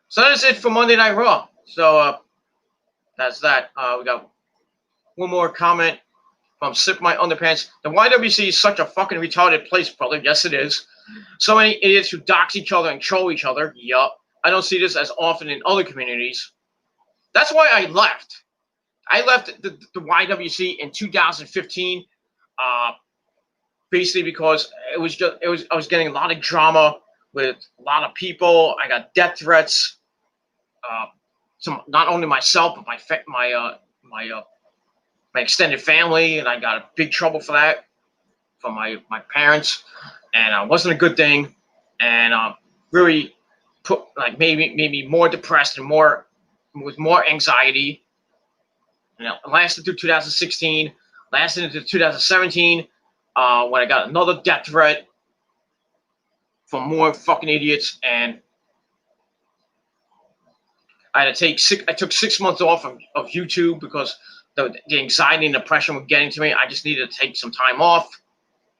So that's it for Monday Night Raw. So that's that. We got one more comment from Sip My Underpants. The YWC is such a fucking retarded place, brother. Yes, it is. So many idiots who dox each other and troll each other. Yup. I don't see this as often in other communities. That's why I left. I left the YWC in 2015, basically because I was getting a lot of drama with a lot of people. I got death threats. Not only myself, but my extended family, and I got a big trouble for that from my parents, and it wasn't a good thing, and really made me more depressed and with more anxiety. It lasted through 2016, lasted into 2017, when I got another death threat from more fucking idiots, and I took 6 months off of YouTube because the anxiety and depression were getting to me. I just needed to take some time off,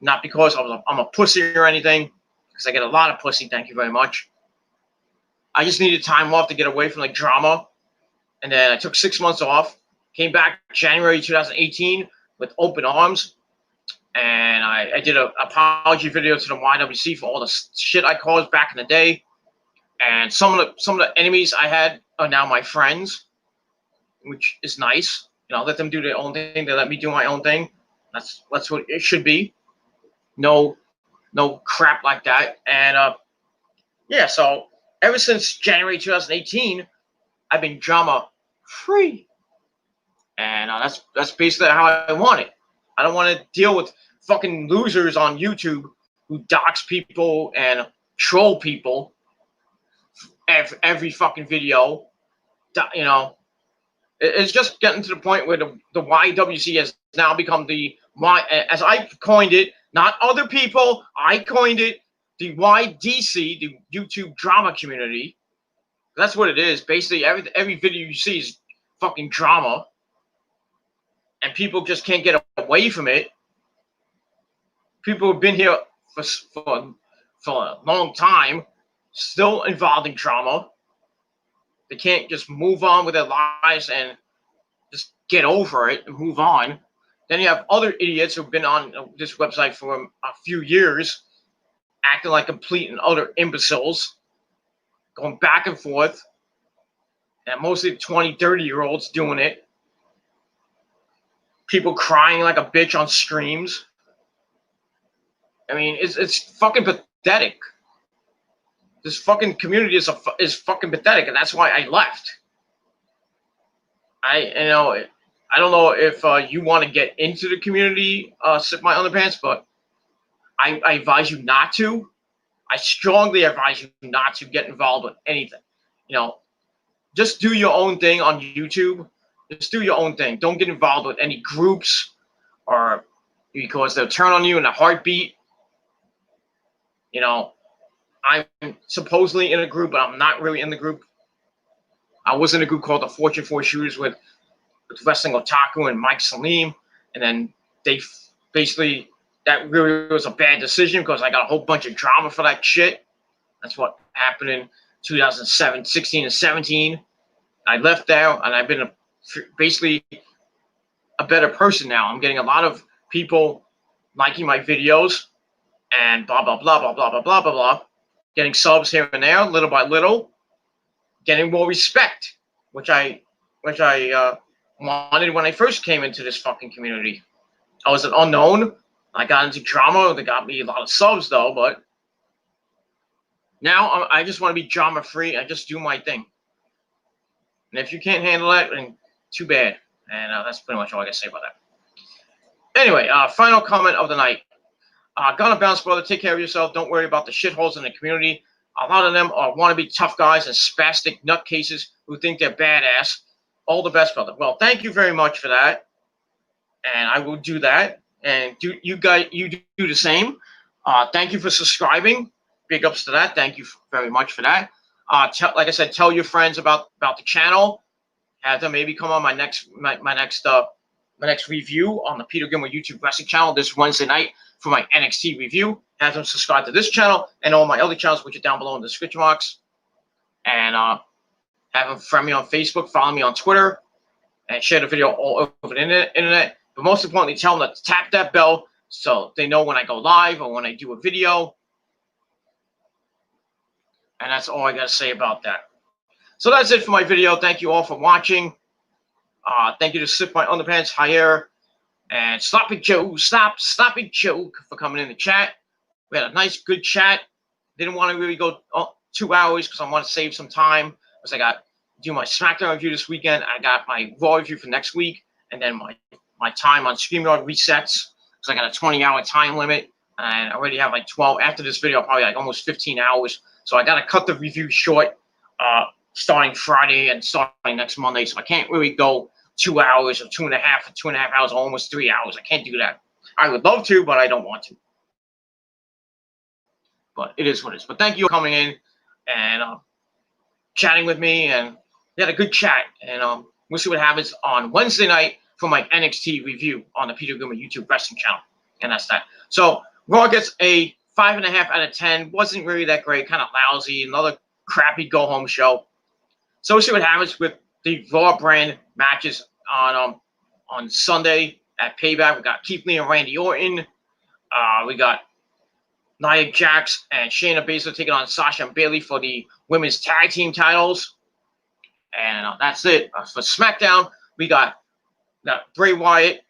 not because I'm a pussy or anything, because I get a lot of pussy. Thank you very much. I just needed time off to get away from like drama, and then I took 6 months off. Came back January 2018 with open arms, and I did an apology video to the YWC for all the shit I caused back in the day. And some of the enemies I had are now my friends, which is nice. You know, let them do their own thing. They let me do my own thing. That's what it should be. No crap like that. And yeah, so ever since January 2018, I've been drama free, and that's basically how I want it. I don't want to deal with fucking losers on YouTube who dox people and troll people every fucking video. You know, it's just getting to the point where the YWC has now become as I coined it, not other people, I coined it, the YDC, the YouTube drama community. That's what it is. Basically, every video you see is fucking drama, and people just can't get away from it. People have been here for a long time, still involved in drama. They can't just move on with their lives and just get over it and move on. Then you have other idiots who've been on this website for a few years, acting like complete and utter imbeciles, going back and forth, and mostly 20, 30-year-olds doing it. People crying like a bitch on streams. I mean, it's fucking pathetic. This fucking community is fucking pathetic, and that's why I left. I don't know if you want to get into the community, Sip My Underpants, but I advise you not to. I strongly advise you not to get involved with anything. You know, just do your own thing on YouTube. Just do your own thing. Don't get involved with any groups, or because they'll turn on you in a heartbeat. You know, I'm supposedly in a group, but I'm not really in the group. I was in a group called the Fortune 4 Shooters with Wrestling Otaku and Mike Salim, and then they basically, that really was a bad decision because I got a whole bunch of drama for that shit. That's what happened in 2007, 16, and 17. I left there, and I've been basically a better person now. I'm getting a lot of people liking my videos and blah, blah, blah, blah, blah, blah, blah, blah, blah. Getting subs here and there, little by little. Getting more respect, which I wanted when I first came into this fucking community. I was an unknown. I got into drama. They got me a lot of subs, though, but now I just want to be drama free and just do my thing. And if you can't handle that, then too bad. And that's pretty much all I got to say about that. Anyway, final comment of the night. Gonna bounce, brother. Take care of yourself. Don't worry about the shitholes in the community. A lot of them are wannabe tough guys and spastic nutcases who think they're badass. All the best, brother. Well, thank you very much for that. And I will do that. And you do the same. Thank you for subscribing. Big ups to that. Thank you very much for that. Like I said, tell your friends about the channel. Have them maybe come on my next review on the Peter Gilmore YouTube Wrestling channel this Wednesday night for my NXT review. Have them subscribe to this channel and all my other channels, which are down below in the description box. And have them friend me on Facebook, follow me on Twitter, and share the video all over the internet. But most importantly, tell them to tap that bell so they know when I go live or when I do a video. And that's all I got to say about that. So that's it for my video. Thank you all for watching. Thank you to Sip My Underpants, Jair, and Sloppy Joe for coming in the chat. We had a nice, good chat. Didn't want to really go 2 hours because I want to save some time. Because I got to do my SmackDown review this weekend. I got my Raw review for next week. And then my time on StreamYard resets. Because I got a 20-hour time limit. And I already have like 12. After this video, probably like almost 15 hours. So I got to cut the review short starting Friday and starting next Monday. So I can't really go 2 hours or 2.5 or 2.5 hours, or almost 3 hours. I can't do that. I would love to, but I don't want to. But it is what it is. But thank you for coming in and chatting with me. And we had a good chat, and we'll see what happens on Wednesday night for my NXT review on the Peter Goodman YouTube Wrestling channel, and that's that. So Raw gets a 5.5 out of 10. Wasn't really that great, kind of lousy. Another crappy go-home show. So we'll see what happens with the Raw brand matches on Sunday at Payback. We got Keith Lee and Randy Orton. We got Nia Jax and Shayna Baszler taking on Sasha and Bayley for the women's tag team titles. And that's it. For SmackDown, we got Bray Wyatt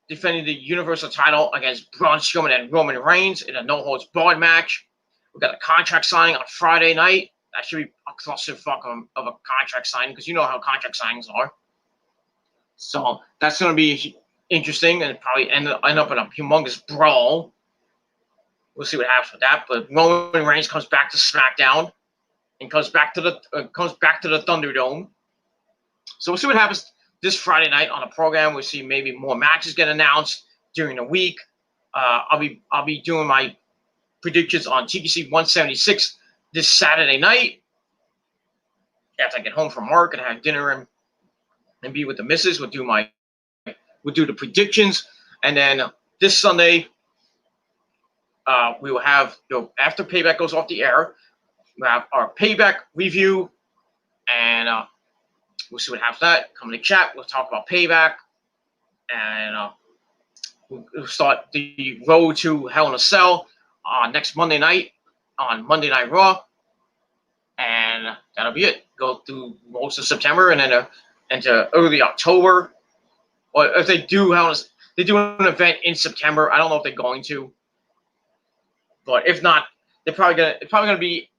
defending the Universal title against Braun Strowman and Roman Reigns in a no-holds-barred match. We got a contract signing on Friday night. That should be a clusterfuck of a contract signing, because you know how contract signings are. So that's going to be interesting and probably end up in a humongous brawl. We'll see what happens with that. But Roman Reigns comes back to SmackDown and comes back to the Thunderdome. So we'll see what happens this Friday night on the program. We'll see maybe more matches get announced during the week. I'll be doing my predictions on TBC 176 this Saturday night after I get home from work and have dinner and be with the missus. We'll do the predictions, and then this Sunday we will have, after Payback goes off the air, we'll have our Payback review, and we'll see what happens with that. Come in the chat. We'll talk about Payback, and we'll start the road to Hell in a Cell next Monday night on Monday Night Raw, and that'll be it. Go through most of September and then into early October. Or if they do an event in September, I don't know if they're going to, but if not, it's probably gonna be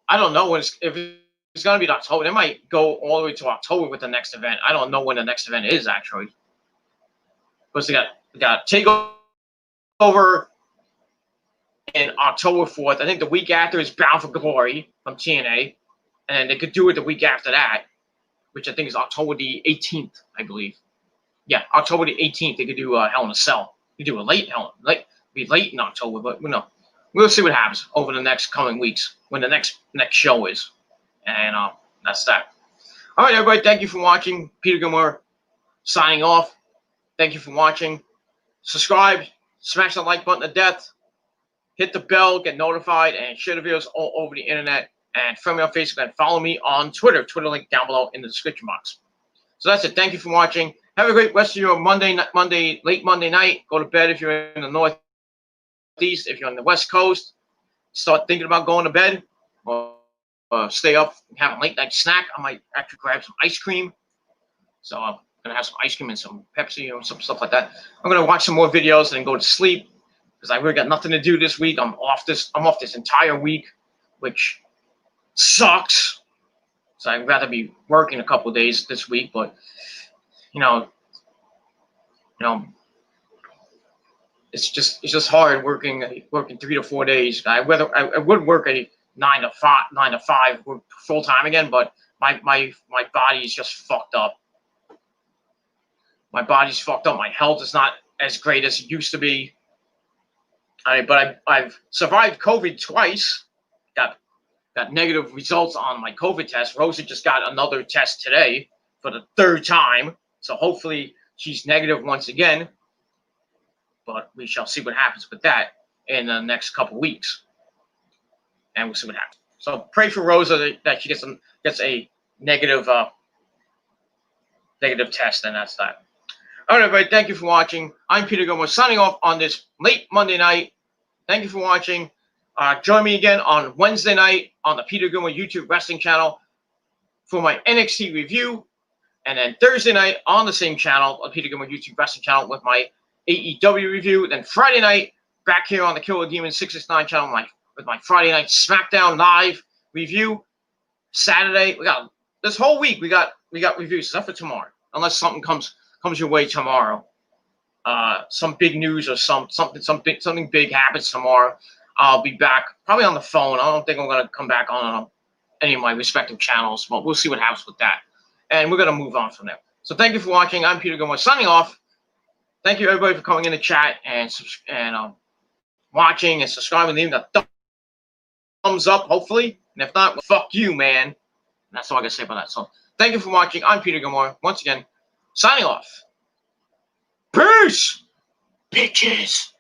I don't know if it's gonna be October. They might go all the way to October with the next event. I don't know when the next event is actually, because they got Takeover in October 4th. I think the week after is Bound for Glory from TNA, and they could do it the week after that, which I think is October the 18th, I believe. Yeah, October the 18th. They could do Hell in a Cell. You do a late in October, but we'll see what happens over the next coming weeks when the next show is, and that's that. All right, everybody. Thank you for watching. Peter Gilmore signing off. Thank you for watching. Subscribe, smash the like button to death, hit the bell, get notified, and share the videos all over the internet. And friend me on Facebook and follow me on Twitter. Twitter link down below in the description box. So that's it. Thank you for watching. Have a great rest of your late Monday night. Go to bed if you're in the Northeast. If you're on the West Coast, start thinking about going to bed, or stay up and have a late night snack. I might actually grab some ice cream. So I'm gonna have some ice cream and some Pepsi or some stuff like that. I'm gonna watch some more videos and then go to sleep, because I really got nothing to do this week. I'm off this entire week, which sucks. So I'd rather be working a couple of days this week, but it's just hard working 3 to 4 days. I would work a 9 to 5 full time again, but my body is just fucked up. My body's fucked up. My health is not as great as it used to be. But I've survived COVID twice. Got negative results on my COVID test. Rosa just got another test today for the 3rd time. So hopefully she's negative once again. But we shall see what happens with that in the next couple weeks. And we'll see what happens. So pray for Rosa that she gets a negative test, and that's that. All right, everybody. Thank you for watching. I'm Peter Gilmore signing off on this late Monday night. Thank you for watching. Join me again on Wednesday night on the Peter Gilmore YouTube Wrestling channel for my NXT review. And then Thursday night on the same channel, the Peter Gilmore YouTube Wrestling channel, with my AEW review. Then Friday night, back here on the Killer Demon 669 channel with my Friday night SmackDown Live review. Saturday, we got this whole week, we got reviews, except for tomorrow. Unless something comes your way tomorrow. Some big news or something big happens tomorrow. I'll be back probably on the phone. I don't think I'm going to come back on any of my respective channels, but we'll see what happens with that. And we're going to move on from there. So thank you for watching. I'm Peter Gilmore signing off. Thank you, everybody, for coming in the chat and watching and subscribing. Leaving a thumbs up, hopefully. And if not, well, fuck you, man. that's all I got to say about that. So thank you for watching. I'm Peter Gilmore, once again, signing off. Peace, bitches.